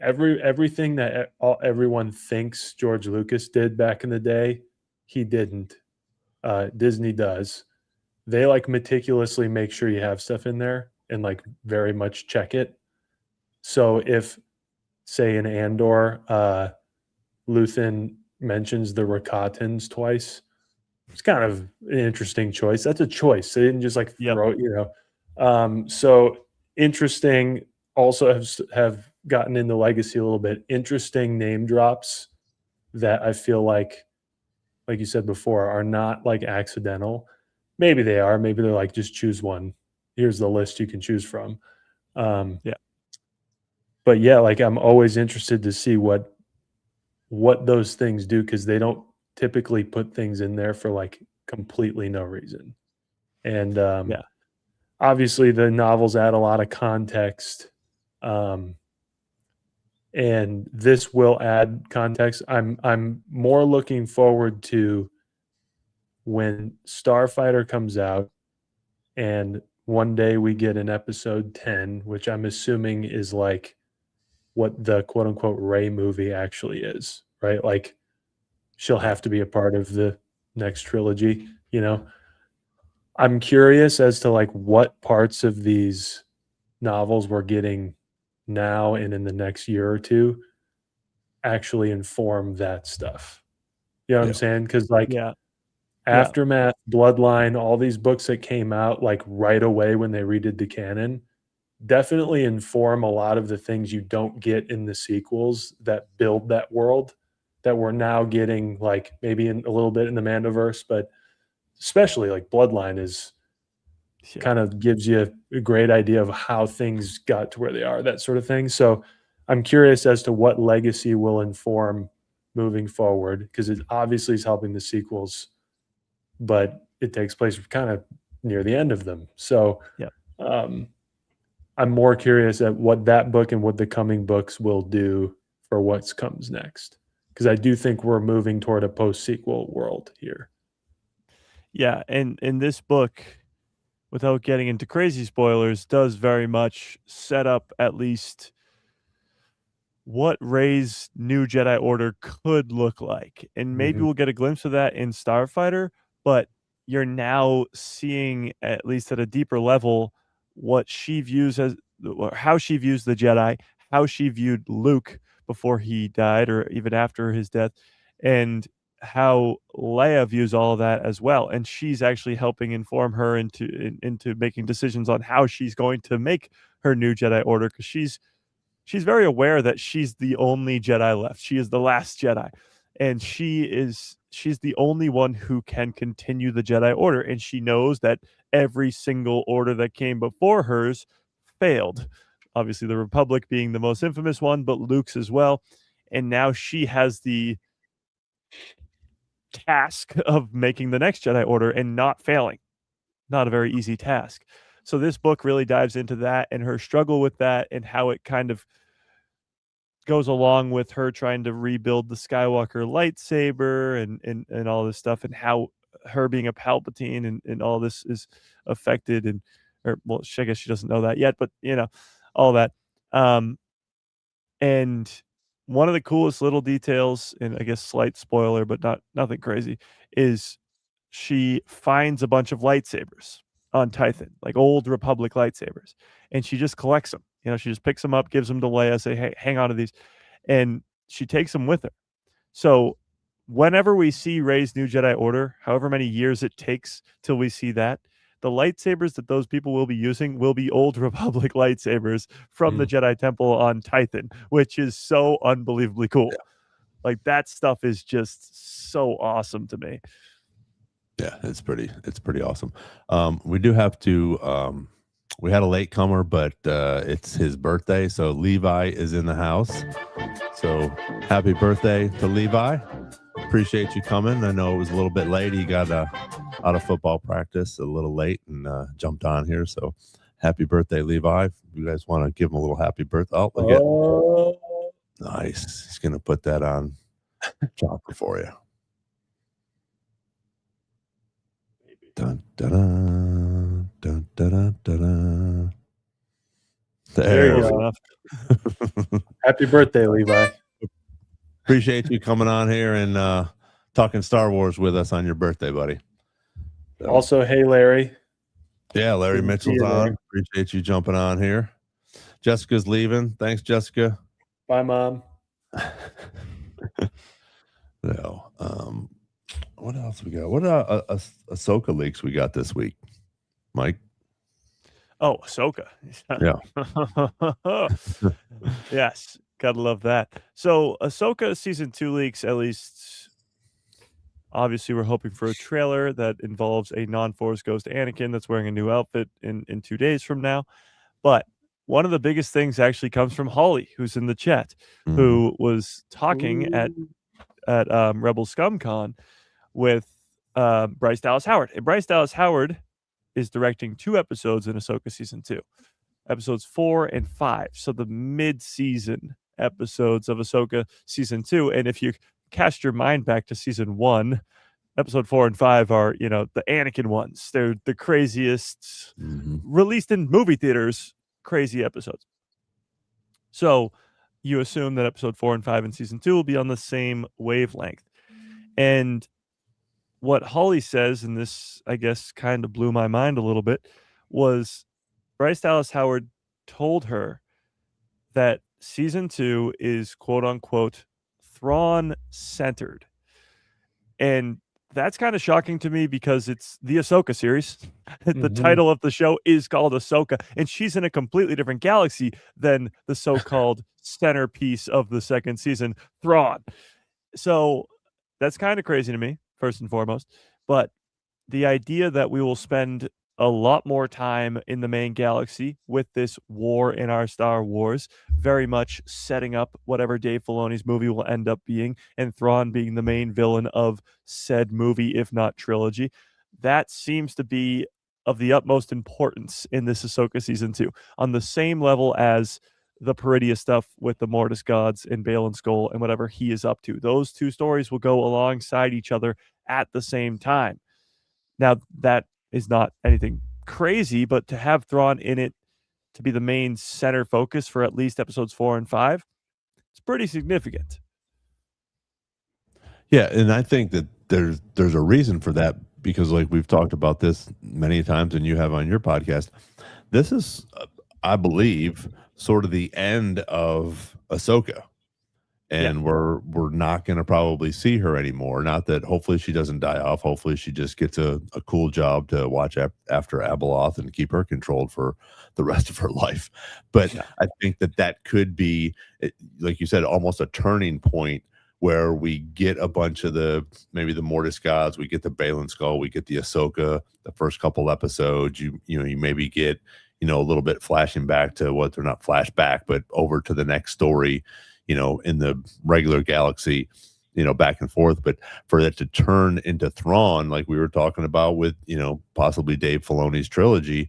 Everything that everyone thinks George Lucas did back in the day, he didn't. Disney does. They meticulously make sure you have stuff in there and very much check it. So if, say, in Andor, Luthen mentions the Rakatans twice, it's kind of an interesting choice. That's a choice. They didn't just throw it, So interesting. Also have gotten into Legacy a little bit. Interesting name drops that I feel like you said before, are not accidental. Maybe they are. Maybe they're just choose one. Here's the list you can choose from. But yeah, I'm always interested to see what those things do, because they don't typically put things in there for completely no reason. And obviously the novels add a lot of context. And this will add context. I'm more looking forward to when Starfighter comes out, and one day we get an episode 10, which I'm assuming is what the quote unquote Rey movie actually is, right? She'll have to be a part of the next trilogy. You know, I'm curious as to like what parts of these novels we're getting now and in the next year or two actually inform that stuff. You know what I'm Yeah. saying? Because like Yeah. Aftermath, Bloodline, all these books that came out like right away when they redid the canon definitely inform a lot of the things you don't get in the sequels that build that world that we're now getting, like maybe in a little bit in the Mandoverse, but especially like Bloodline is Yeah. kind of gives you a great idea of how things got to where they are, that sort of thing. So I'm curious as to what legacy will inform moving forward, because it obviously is helping the sequels, but it takes place kind of near the end of them. So Yep. I'm more curious at what that book and what the coming books will do for what comes next, because I do think we're moving toward a post-sequel world here. Yeah, and in this book, without getting into crazy spoilers, does very much set up at least what Rey's new Jedi Order could look like. And maybe Mhm. we'll get a glimpse of that in Starfighter, but you're now seeing, at least at a deeper level, what she views as, or how she views the Jedi, how she viewed Luke before he died or even after his death, and how Leia views all of that as well. And she's actually helping inform her into making decisions on how she's going to make her new Jedi Order, because she's very aware that she's the only Jedi left. She is the last Jedi, and she's the only one who can continue the Jedi Order, and she knows that every single order that came before hers failed. Obviously, the Republic being the most infamous one, but Luke's as well. And now she has the task of making the next Jedi Order and not failing. Not a very easy task. So this book really dives into that and her struggle with that, and how it kind of goes along with her trying to rebuild the Skywalker lightsaber and all this stuff, and how her being a Palpatine and all this is affected, and or well, I guess she doesn't know that yet, but all that. And one of the coolest little details, and I guess slight spoiler, but nothing crazy, is she finds a bunch of lightsabers on Tython, like old Republic lightsabers, and she just collects them. She just picks them up, gives them to Leia, say, "Hey, hang on to these," and she takes them with her. So whenever we see Rey's new Jedi Order, however many years it takes till we see that, the lightsabers that those people will be using will be old Republic lightsabers from the Jedi Temple on Tython, which is so unbelievably cool. Yeah. Like, that stuff is just so awesome to me. Yeah, it's pretty awesome. We do have to we had a late comer, but it's his birthday, so Levi is in the house. So happy birthday to Levi. Appreciate you coming. I know it was a little bit late. He got out of football practice a little late and jumped on here. So happy birthday, Levi. If you guys want to give him a little happy birthday. Oh, look at nice. He's gonna put that on chopper for you. Dun, dun, dun, dun, dun, dun, dun. There you you go. Happy birthday, Levi. Appreciate you coming on here and talking Star Wars with us on your birthday, buddy. So, Also, hey, Larry. yeah, Larry Didn't see Mitchell's you on. there. Appreciate you jumping on here. Jessica's leaving. Thanks, Jessica. Bye, Mom. So, what else we got? What Ahsoka leaks we got this week, Mike? Oh, Ahsoka. Yeah. Yes, gotta love that. So Ahsoka season 2 leaks, at least obviously we're hoping for a trailer that involves a non-Force ghost Anakin that's wearing a new outfit in 2 days from now. But one of the biggest things actually comes from Holly, who's in the chat, who was talking at Rebel ScumCon with Bryce Dallas Howard. And Bryce Dallas Howard is directing 2 episodes in Ahsoka season 2, episodes 4 and 5. So the mid-season episodes of Ahsoka season 2. And if you cast your mind back to season 1, episode 4 and 5 are, the Anakin ones. They're the craziest released in movie theaters, crazy episodes. So you assume that episode 4 and 5 in season 2 will be on the same wavelength. And what Holly says, and this, I guess, kind of blew my mind a little bit, was Bryce Dallas Howard told her that season 2 is quote unquote Thrawn centered. And that's kind of shocking to me because it's the Ahsoka series. The title of the show is called Ahsoka, and she's in a completely different galaxy than the so-called centerpiece of the second season, Thrawn. So that's kind of crazy to me, first and foremost. But the idea that we will spend a lot more time in the main galaxy with this war in our Star Wars, very much setting up whatever Dave Filoni's movie will end up being, and Thrawn being the main villain of said movie, if not trilogy. That seems to be of the utmost importance in this Ahsoka season 2, on the same level as the Peridia stuff with the Mortis gods and Baylan Skoll and whatever he is up to. Those two stories will go alongside each other at the same time. Now, that is not anything crazy, but to have Thrawn in it to be the main center focus for at least episodes 4 and 5, it's pretty significant. Yeah, and I think that there's a reason for that, because like we've talked about this many times and you have on your podcast. This is, I believe, sort of the end of Ahsoka. And we're not going to probably see her anymore. Not that hopefully she doesn't die off. Hopefully she just gets a cool job to watch after Abeloth and keep her controlled for the rest of her life. But I think that could be, like you said, almost a turning point where we get a bunch of maybe the Mortis gods, we get the Baylan Skoll, we get the Ahsoka, the first couple episodes. You maybe get, a little bit flashing back to what they're not flashback, but over to the next story, in the regular galaxy, back and forth. But for that to turn into Thrawn, like we were talking about with, possibly Dave Filoni's trilogy,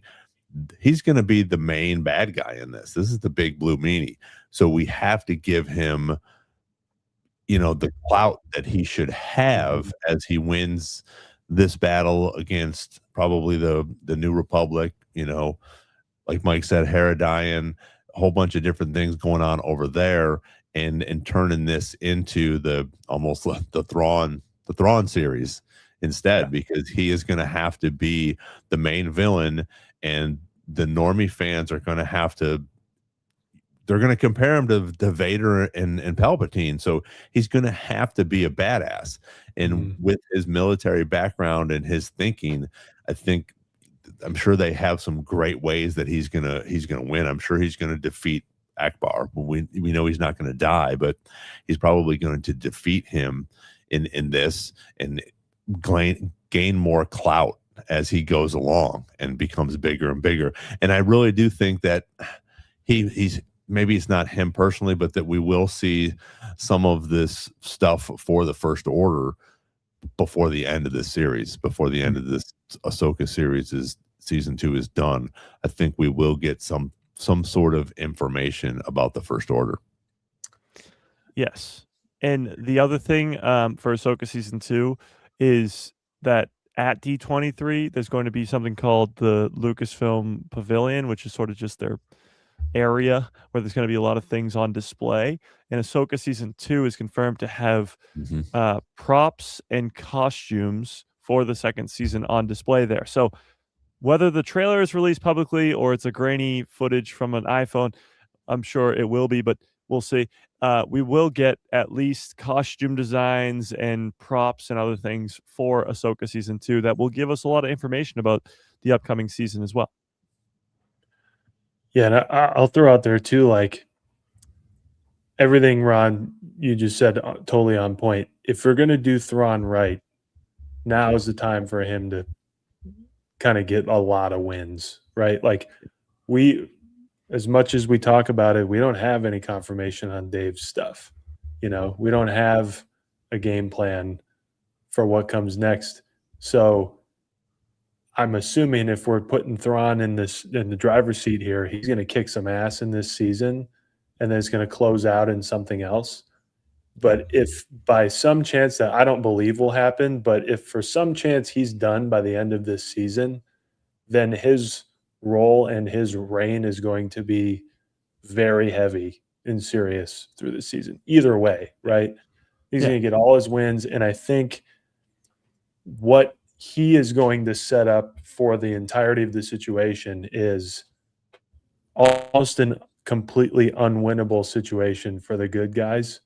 he's going to be the main bad guy in this. This is the big blue meanie. So we have to give him, the clout that he should have as he wins this battle against probably the New Republic, like Mike said, Herodine, a whole bunch of different things going on over there. And turning this into almost the Thrawn series instead, because he is going to have to be the main villain, and the normie fans are going to have to. They're going to compare him to Vader and Palpatine, so he's going to have to be a badass. And with his military background and his thinking, I'm sure they have some great ways that he's gonna win. I'm sure he's going to defeat Akbar. We know he's not going to die, but he's probably going to defeat him in this and gain more clout as he goes along and becomes bigger and bigger. And I really do think that he's maybe it's not him personally, but that we will see some of this stuff for the First Order before the end of this series, before the end of this Ahsoka series season 2 is done. I think we will get some sort of information about the First Order. Yes. And the other thing for Ahsoka season 2 is that at D23, there's going to be something called the Lucasfilm Pavilion, which is sort of just their area where there's going to be a lot of things on display. And Ahsoka season 2 is confirmed to have props and costumes for the second season on display there. So whether the trailer is released publicly or it's a grainy footage from an iPhone, I'm sure it will be, but we'll see. We will get at least costume designs and props and other things for Ahsoka season 2 that will give us a lot of information about the upcoming season as well. Yeah, and I'll throw out there too, like everything, Ron, you just said totally on point. If we're going to do Thrawn right, now is the time for him to kind of get a lot of wins, right? Like as much as we talk about it, we don't have any confirmation on Dave's stuff. We don't have a game plan for what comes next. So I'm assuming if we're putting Thrawn in the driver's seat here, he's going to kick some ass in this season, and then it's going to close out in something else. But if by some chance, that I don't believe will happen, but if for some chance he's done by the end of this season, then his role and his reign is going to be very heavy and serious through the season. Either way, right? He's going to get all his wins. And I think what he is going to set up for the entirety of the situation is almost an completely unwinnable situation for the good guys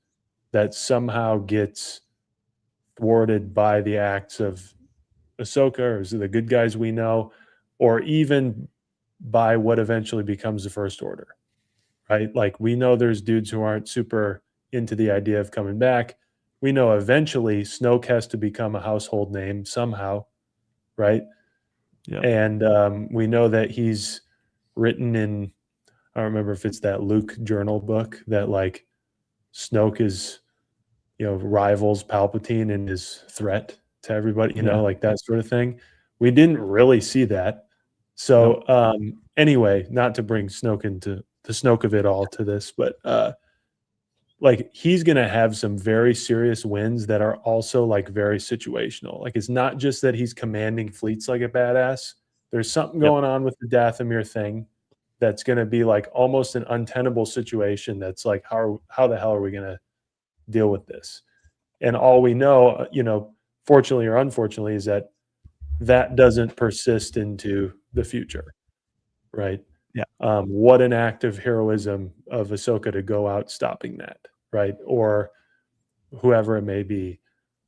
that somehow gets thwarted by the acts of Ahsoka or the good guys we know, or even by what eventually becomes the First Order, right? Like, we know there's dudes who aren't super into the idea of coming back. We know eventually Snoke has to become a household name somehow, right? Yeah. And we know that he's written in, I don't remember if it's that Luke journal book, that like Snoke is, rivals Palpatine in his threat to everybody, like that sort of thing. We didn't really see that. So anyway, not to bring Snoke into the Snoke of it all to this, but like, he's going to have some very serious wins that are also like very situational. Like, it's not just that he's commanding fleets like a badass. There's something going on with the Dathomir thing that's going to be like almost an untenable situation. That's like, how the hell are we going to deal with this? And all we know, fortunately or unfortunately, is that doesn't persist into the future, right? Yeah. What an act of heroism of Ahsoka to go out stopping that, right? Or whoever it may be.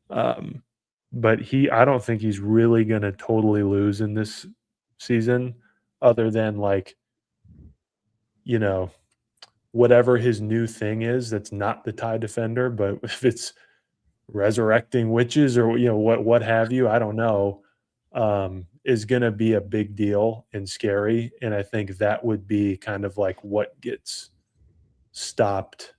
But I don't think he's really going to totally lose in this season, other than like, whatever his new thing is, that's not the TIE Defender, but if it's resurrecting witches or, what have you, I don't know, is going to be a big deal and scary. And I think that would be kind of like what gets stopped,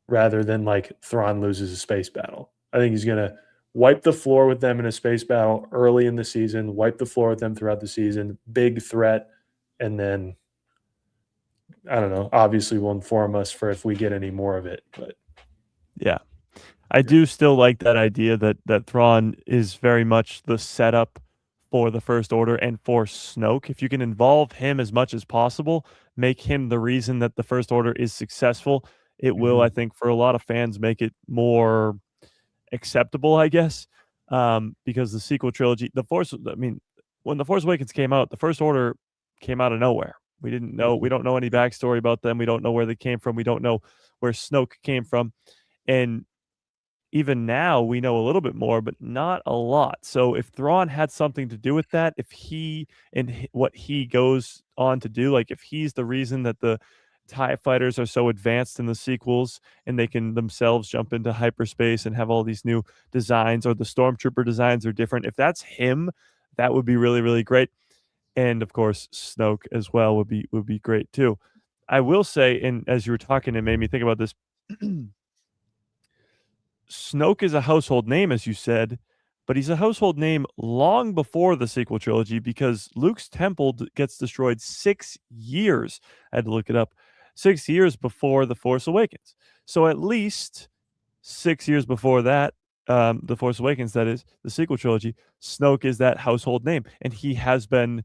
rather than like Thrawn loses a space battle. I think he's going to wipe the floor with them in a space battle early in the season, wipe the floor with them throughout the season, big threat, and then, I don't know, obviously will inform us for if we get any more of it. But yeah, I do still like that idea that Thrawn is very much the setup for the First Order and for Snoke. If you can involve him as much as possible, make him the reason that the First Order is successful, it will, I think, for a lot of fans, make it more acceptable, I guess, because the sequel trilogy, when The Force Awakens came out, the First Order came out of nowhere. We don't know any backstory about them. We don't know where they came from. We don't know where Snoke came from. And even now we know a little bit more, but not a lot. So if Thrawn had something to do with that, if he and what he goes on to do, like if he's the reason that the TIE fighters are so advanced in the sequels and they can themselves jump into hyperspace and have all these new designs, or the stormtrooper designs are different, if that's him, that would be really, really great. And of course, Snoke as well would be great too. I will say, and as you were talking, it made me think about this. Snoke is a household name, as you said, but he's a household name long before the sequel trilogy, because Luke's temple gets destroyed 6 years. I had to look it up. 6 years before The Force Awakens. So at least 6 years before that, The Force Awakens, that is, the sequel trilogy, Snoke is that household name. And he has been,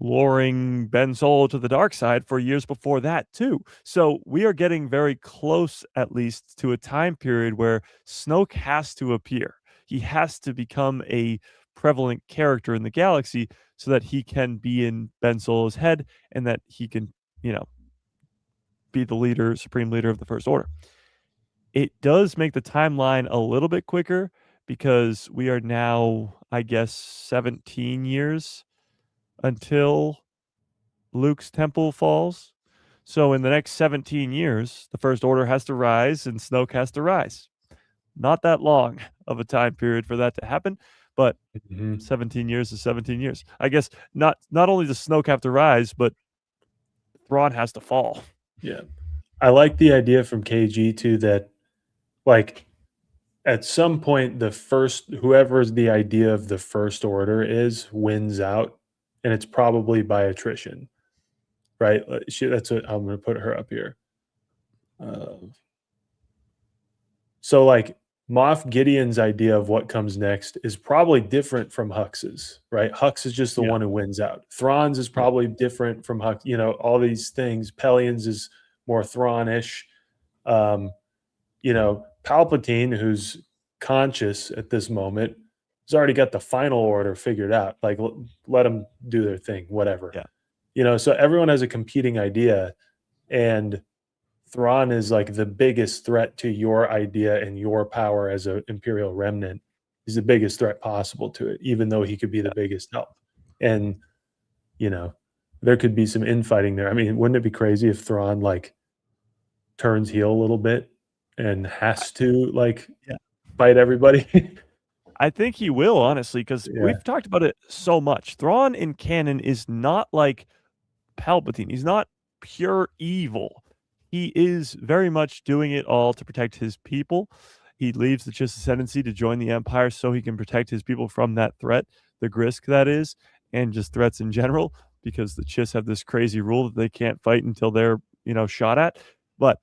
luring Ben Solo to the dark side for years before that too. So we are getting very close, at least, to a time period where Snoke has to appear. He has to become a prevalent character in the galaxy so that he can be in Ben Solo's head and that he can, be the supreme leader of the First Order. It does make the timeline a little bit quicker, because we are now, I guess, 17 years until Luke's temple falls. So in the next 17 years, the First Order has to rise and Snoke has to rise. Not that long of a time period for that to happen, but 17 years is 17 years. I guess not only does Snoke have to rise, but Thrawn has to fall. Yeah. I like the idea from KG too, that like at some point whoever's the idea of the First Order wins out. And it's probably by attrition, right? That's what I'm going to put her up here. So like Moff Gideon's idea of what comes next is probably different from Hux's, right? Hux is just the one who wins out. Thrawn's is probably different from Hux. All these things. Pelian's is more Thrawn-ish. Palpatine, who's conscious at this moment. He's already got the final order figured out. Like, let them do their thing, whatever. Yeah. You know, so everyone has a competing idea, and Thrawn is like the biggest threat to your idea and your power as an Imperial remnant. He's the biggest threat possible to it, even though he could be the biggest help. And, you know, there could be some infighting there. I mean, wouldn't it be crazy if Thrawn like turns heel a little bit and has to like fight everybody? I think he will, honestly, because we've talked about it so much. Thrawn in canon is not like Palpatine. He's not pure evil. He is very much doing it all to protect his people. He leaves the Chiss ascendancy to join the Empire so he can protect his people from that threat, the Grisk that is, and just threats in general, because the Chiss have this crazy rule that they can't fight until they're, you know, shot at. But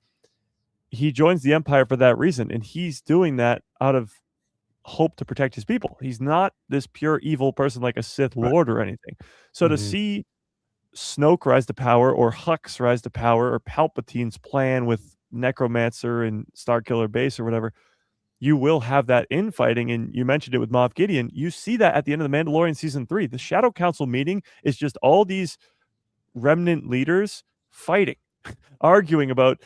he joins the Empire for that reason, and he's doing that out of hope to protect his people. He's not this pure evil person like a Sith Lord or anything. So to see Snoke rise to power, or Hux rise to power, or Palpatine's plan with Necromancer and Starkiller Base or whatever, you will have that infighting. And you mentioned it with Moff Gideon. You see that at the end of The Mandalorian Season 3. The Shadow Council meeting is just all these remnant leaders fighting, arguing about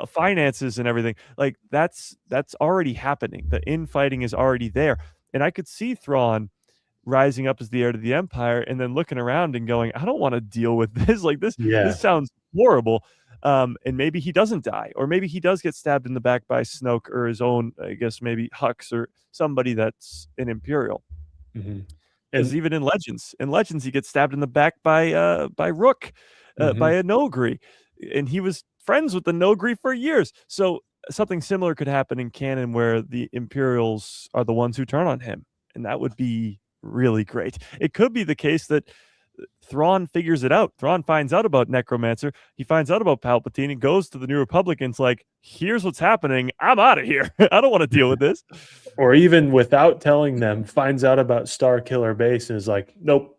finances and everything. Like, that's already happening. The infighting is already there. And I could see Thrawn rising up as the heir to the Empire and then looking around and going, I don't want to deal with this. Like, this sounds horrible. And maybe he doesn't die, or maybe he does get stabbed in the back by Snoke or his own, I guess, maybe Hux or somebody that's an Imperial. Because even in Legends, he gets stabbed in the back by Rook, by a Nogri, and he was friends with the Nogri for years. So something similar could happen in canon where the Imperials are the ones who turn on him, and that would be really great. It could be the case that Thrawn figures it out. Thrawn finds out about Necromancer. He finds out about Palpatine and goes to the New Republic and it's like, here's what's happening. I'm out of here. I don't want to deal with this. Or even without telling them, finds out about Starkiller Base and is like, nope,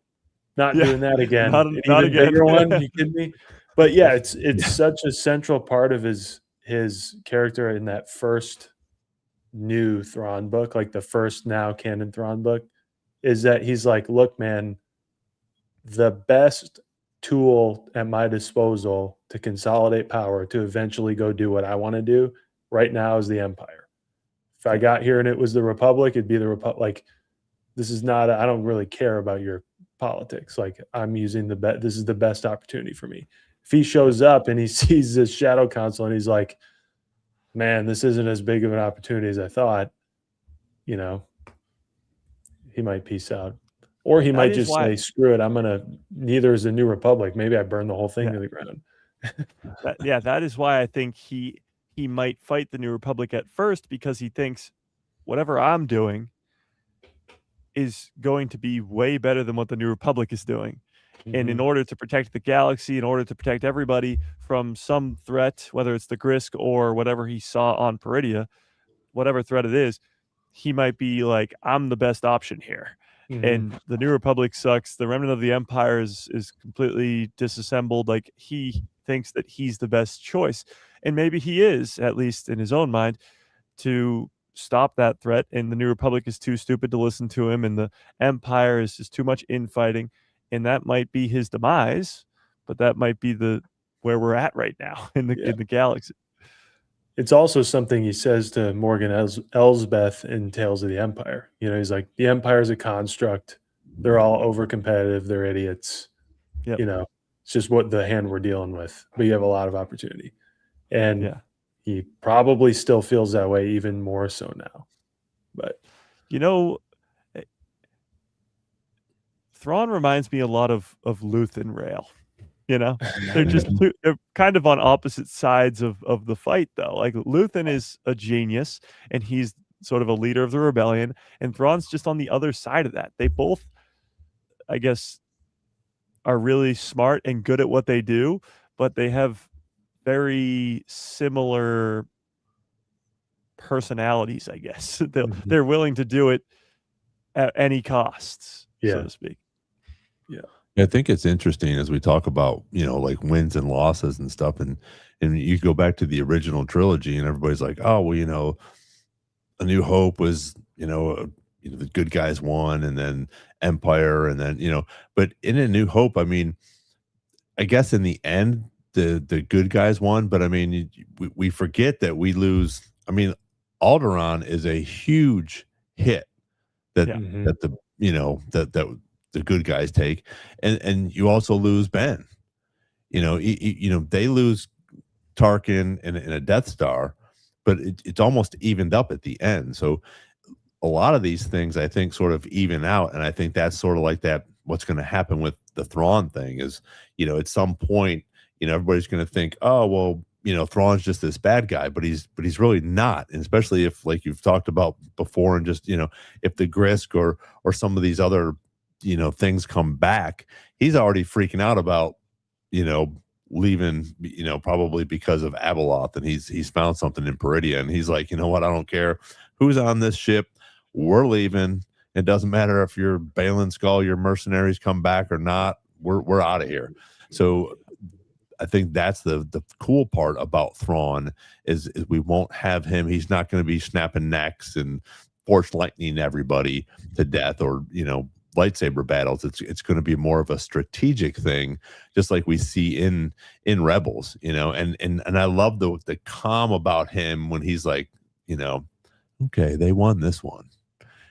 not doing that again. Not again. Bigger one? You kidding me? But yeah, it's such a central part of his character in that first new Thrawn book, like the first now canon Thrawn book, is that he's like, look, man, the best tool at my disposal to consolidate power to eventually go do what I want to do right now is the Empire. If I got here and it was the Republic, it'd be the Republic. Like, this is not, I don't really care about your politics. Like, I'm using this is the best opportunity for me. If he shows up and he sees this Shadow Council and he's like, man, this isn't as big of an opportunity as I thought, you know, he might peace out. Or he might just say, screw it, neither is the New Republic. Maybe I burn the whole thing to the ground. That is why I think he might fight the New Republic at first, because he thinks whatever I'm doing is going to be way better than what the New Republic is doing. And in order to protect the galaxy, in order to protect everybody from some threat, whether it's the Grisk or whatever he saw on Peridia, whatever threat it is, he might be like, I'm the best option here. And the New Republic sucks. The remnant of the Empire is completely disassembled. Like, he thinks that he's the best choice. And maybe he is, at least in his own mind, to stop that threat. And the New Republic is too stupid to listen to him. And the Empire is just too much infighting. And that might be his demise, but that might be where we're at right now in the galaxy. It's also something he says to Morgan Elsbeth in Tales of the Empire. You know, he's like, the Empire is a construct. They're all over competitive. They're idiots. You know, it's just what the hand we're dealing with. But you have a lot of opportunity. And he probably still feels that way, even more so now. But, you know, Thrawn reminds me a lot of Luth and Rael. You know, they're kind of on opposite sides of the fight, though. Like, Luthen is a genius, and he's sort of a leader of the rebellion, and Thrawn's just on the other side of that. They both, I guess, are really smart and good at what they do, but they have very similar personalities, I guess. They're willing to do it at any costs, so to speak. I think it's interesting as we talk about, you know, like wins and losses and stuff. And you go back to the original trilogy and everybody's like, oh, well, you know, A New Hope was the good guys won, and then Empire, and then but in A New Hope, I mean, I guess in the end, the good guys won, but I mean, we forget that we lose. I mean, Alderaan is a huge hit that that the good guys take, and you also lose Ben. They lose Tarkin and a Death Star, but it's almost evened up at the end. So a lot of these things, I think, sort of even out, and I think that's sort of like that. What's going to happen with the Thrawn thing is, at some point, everybody's going to think, oh, well, Thrawn's just this bad guy, but he's really not. And especially if, like you've talked about before, and just, if the Grisk or some of these other, things come back, he's already freaking out about, leaving, probably because of Abeloth, and he's found something in Peridia, and he's like, you know what, I don't care who's on this ship, we're leaving. It doesn't matter if you're Baylan Skoll, your mercenaries come back or not, we're out of here. So I think that's the cool part about Thrawn is we won't have him. He's not going to be snapping necks and force lightning everybody to death, or lightsaber battles. It's going to be more of a strategic thing, just like we see in Rebels. And I love the calm about him when he's like, okay, they won this one.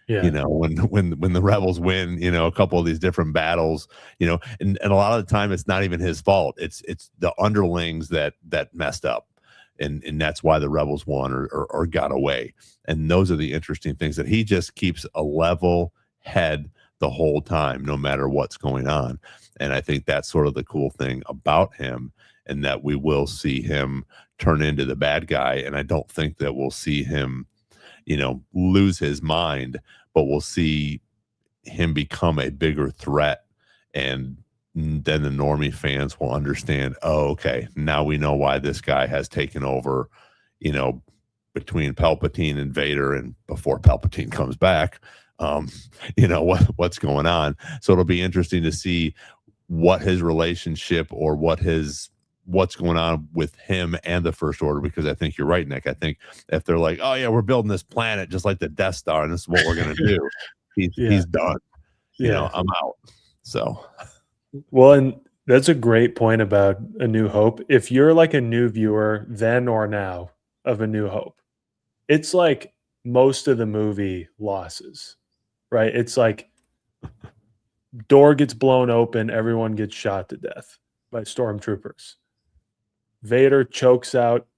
Yeah. When the Rebels win, a couple of these different battles, and a lot of the time it's not even his fault. It's the underlings that messed up. And that's why the Rebels won or got away. And those are the interesting things, that he just keeps a level head the whole time, no matter what's going on. And I think that's sort of the cool thing about him, and that we will see him turn into the bad guy. And I don't think that we'll see him, lose his mind, but we'll see him become a bigger threat. And then the normie fans will understand, oh, okay, now we know why this guy has taken over, between Palpatine and Vader, and before Palpatine comes back, what's going on. So it'll be interesting to see what his relationship, or what's going on with him and the First Order, because I think you're right, Nick. I think if they're like, oh yeah, we're building this planet just like the Death Star, and this is what we're going to do, he's done. I'm out. So, well, and that's a great point about A New Hope. If you're like a new viewer then or now of A New Hope, it's like most of the movie losses, right? It's like door gets blown open, everyone gets shot to death by stormtroopers. Vader chokes out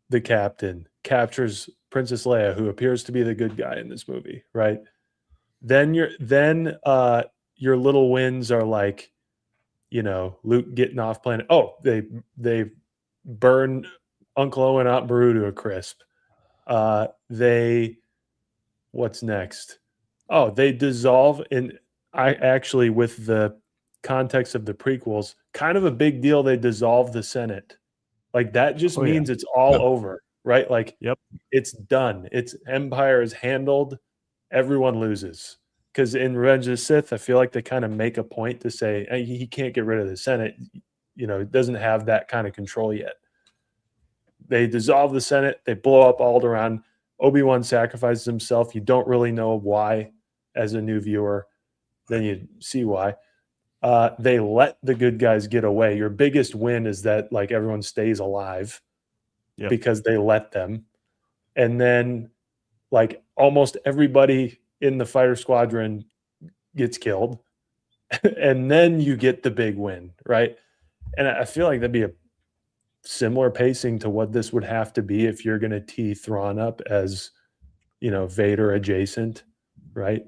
the captain, captures Princess Leia, who appears to be the good guy in this movie, right? Then your little wins are like, Luke getting off planet. Oh, they burn Uncle Owen Aunt Beru to a crisp. What's next? Oh, they dissolve. And I actually, with the context of the prequels, kind of a big deal. They dissolve the Senate. Like that just means it's all over, right? Like, it's done. It's Empire is handled. Everyone loses. Because in Revenge of the Sith, I feel like they kind of make a point to say, hey, he can't get rid of the Senate. It doesn't have that kind of control yet. They dissolve the Senate. They blow up Alderaan. Obi-Wan sacrifices himself. You don't really know why as a new viewer. Then you see why. They let the good guys get away. Your biggest win is that like everyone stays alive because they let them. And then like almost everybody in the fighter squadron gets killed. And then you get the big win, right? And I feel like that'd be a similar pacing to what this would have to be if you're going to tee Thrawn up as, Vader adjacent, right?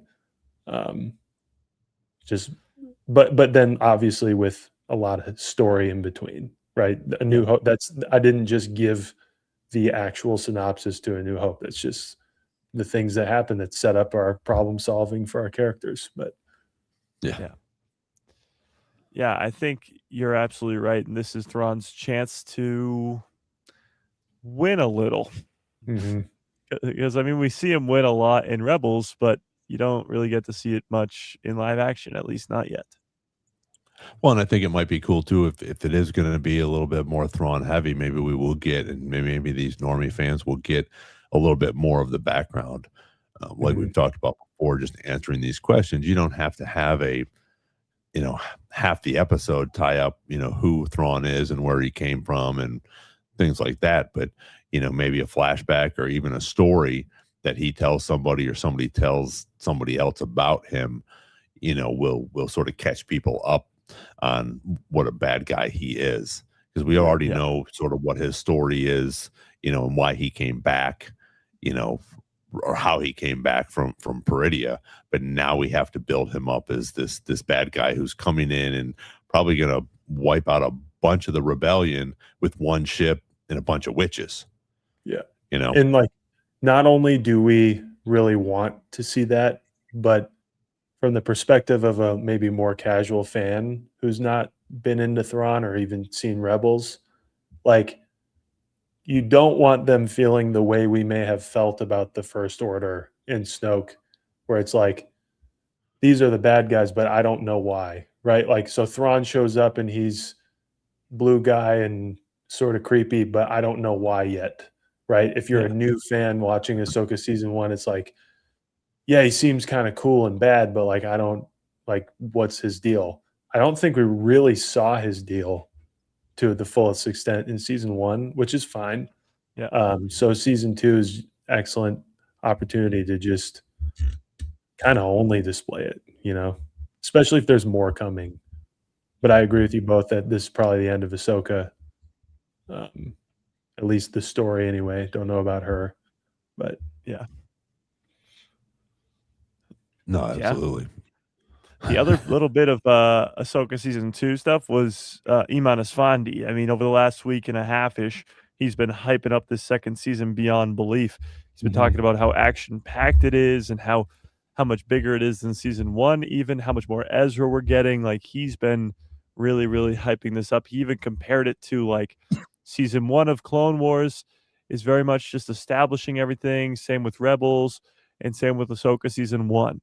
But then obviously with a lot of story in between, right? A New Hope. I didn't just give the actual synopsis to A New Hope. That's just the things that happen that set up our problem solving for our characters. But yeah, I think you're absolutely right. And this is Thrawn's chance to win a little. Because, I mean, we see him win a lot in Rebels, but you don't really get to see it much in live action, at least not yet. Well, and I think it might be cool, too, if it is going to be a little bit more Thrawn heavy, maybe we will get, and maybe these normie fans will get a little bit more of the background Like we've talked about before, just answering these questions. You don't have to have a, half the episode tie up, who Thrawn is and where he came from and things like that. But, maybe a flashback or even a story that he tells somebody or somebody tells somebody else about him, will sort of catch people up on what a bad guy he is. Because we already know sort of what his story is, and why he came back, or how he came back from Peridia. But now we have to build him up as this bad guy who's coming in and probably going to wipe out a bunch of the rebellion with one ship and a bunch of witches. Yeah. And like, not only do we really want to see that, but from the perspective of a maybe more casual fan who's not been into Thrawn or even seen Rebels, like, you don't want them feeling the way we may have felt about the First Order in Snoke, where it's like, these are the bad guys, but I don't know why, right? Like, so Thrawn shows up and he's blue guy and sort of creepy, but I don't know why yet, right? If you're a new fan watching Ahsoka season 1, it's like, yeah, he seems kind of cool and bad, but like, I don't like, what's his deal? I don't think we really saw his deal to the fullest extent in season 1, which is fine. Yeah. So season 2 is excellent opportunity to just kind of only display it, especially if there's more coming. But I agree with you both that this is probably the end of Ahsoka. At least the story anyway. Don't know about her, but yeah. No, absolutely. The other little bit of Ahsoka season 2 stuff was Ewan McGregor. I mean, over the last week and a half-ish, he's been hyping up this second season beyond belief. He's been talking about how action-packed it is and how much bigger it is than season 1, even how much more Ezra we're getting. Like, he's been really, really hyping this up. He even compared it to, like, season 1 of Clone Wars is very much just establishing everything. Same with Rebels and same with Ahsoka season 1.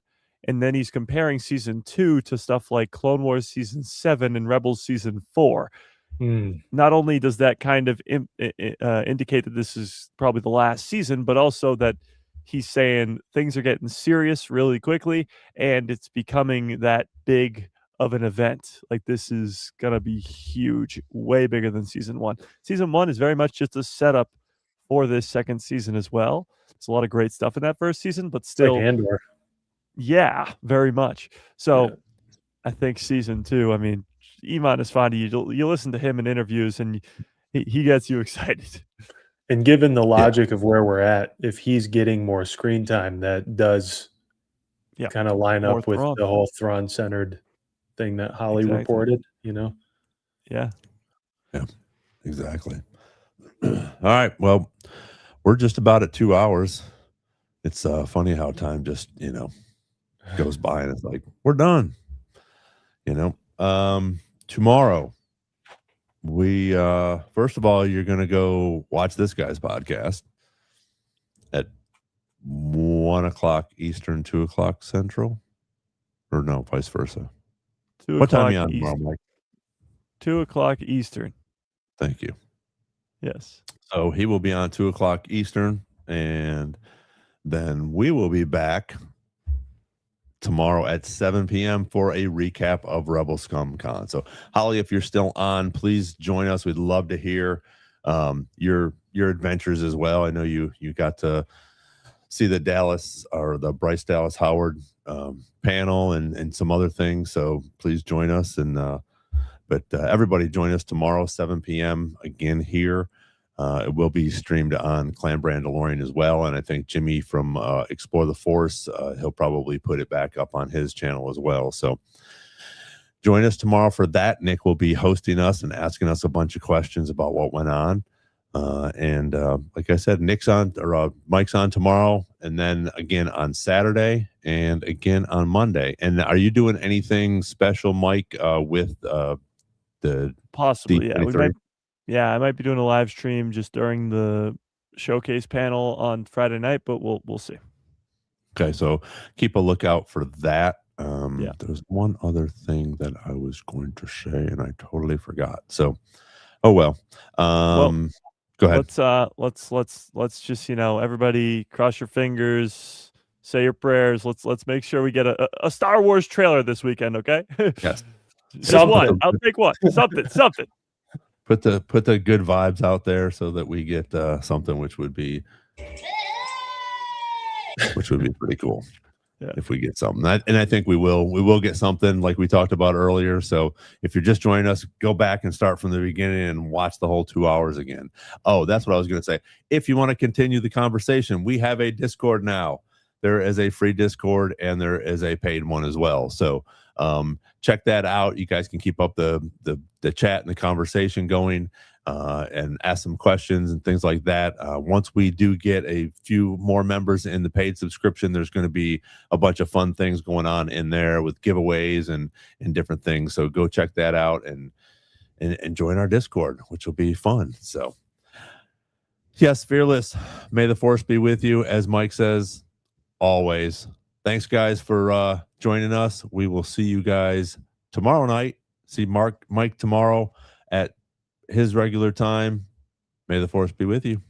And then he's comparing season 2 to stuff like Clone Wars season 7 and Rebels season 4. Not only does that kind of indicate that this is probably the last season, but also that he's saying things are getting serious really quickly and it's becoming that big of an event. Like, this is going to be huge, way bigger than season 1. Season 1 is very much just a setup for this second season as well. There's a lot of great stuff in that first season, but still. Like Andor. Yeah, very much. So I think season 2, I mean, Ewan McGregor, you listen to him in interviews and he gets you excited. And given the logic of where we're at, if he's getting more screen time, that does kind of line up with the whole Thrawn-centered thing that Holly reported, Yeah. Yeah, exactly. All right. Well, we're just about at 2 hours. It's funny how time just, goes by and it's like, we're done. Tomorrow, we first of all, you're gonna go watch this guy's podcast at 1 o'clock Eastern, 2 o'clock Central, or no, vice versa. What time are you on tomorrow, Mike? 2 o'clock Eastern. Thank you. Yes. So he will be on 2 o'clock Eastern, and then we will be back tomorrow at 7 p.m. for a recap of Rebel Scum Con. So, Holly, if you're still on, please join us. We'd love to hear your adventures as well. I know you got to see the Bryce Dallas Howard panel and some other things. So please join us. But everybody join us tomorrow, 7 p.m. again here. It will be streamed on Clan Brandalorian as well. And I think Jimmy from Explore the Force, he'll probably put it back up on his channel as well. So join us tomorrow for that. Nick will be hosting us and asking us a bunch of questions about what went on. And like I said, Mike's on tomorrow, and then again on Saturday, and again on Monday. And are you doing anything special, Mike, with the possibly? D23? I might be doing a live stream just during the showcase panel on Friday night, but we'll see. Okay, so keep a lookout for that. There's one other thing that I was going to say, and I totally forgot. So, oh well. Go ahead. Let's just everybody cross your fingers. say your prayers. Let's make sure we get a Star Wars trailer this weekend, okay? Yes. Just one. I'll take one. Something. Put the good vibes out there so that we get something which would be pretty cool. Yeah. If we get something. And I think we will get something like we talked about earlier. So if you're just joining us, go back and start from the beginning and watch the whole 2 hours again. Oh, that's what I was going to say. If you want to continue the conversation, we have a Discord now. There is a free Discord and there is a paid one as well. So check that out. You guys can keep up the chat and the conversation going and ask some questions and things like that. Once we do get a few more members in the paid subscription, there's going to be a bunch of fun things going on in there with giveaways and different things. So go check that out and join our Discord, which will be fun. So yes, Fearless, may the force be with you, as Mike says, always. Thanks, guys, for joining us. We will see you guys tomorrow night. See Mike tomorrow at his regular time. May the force be with you.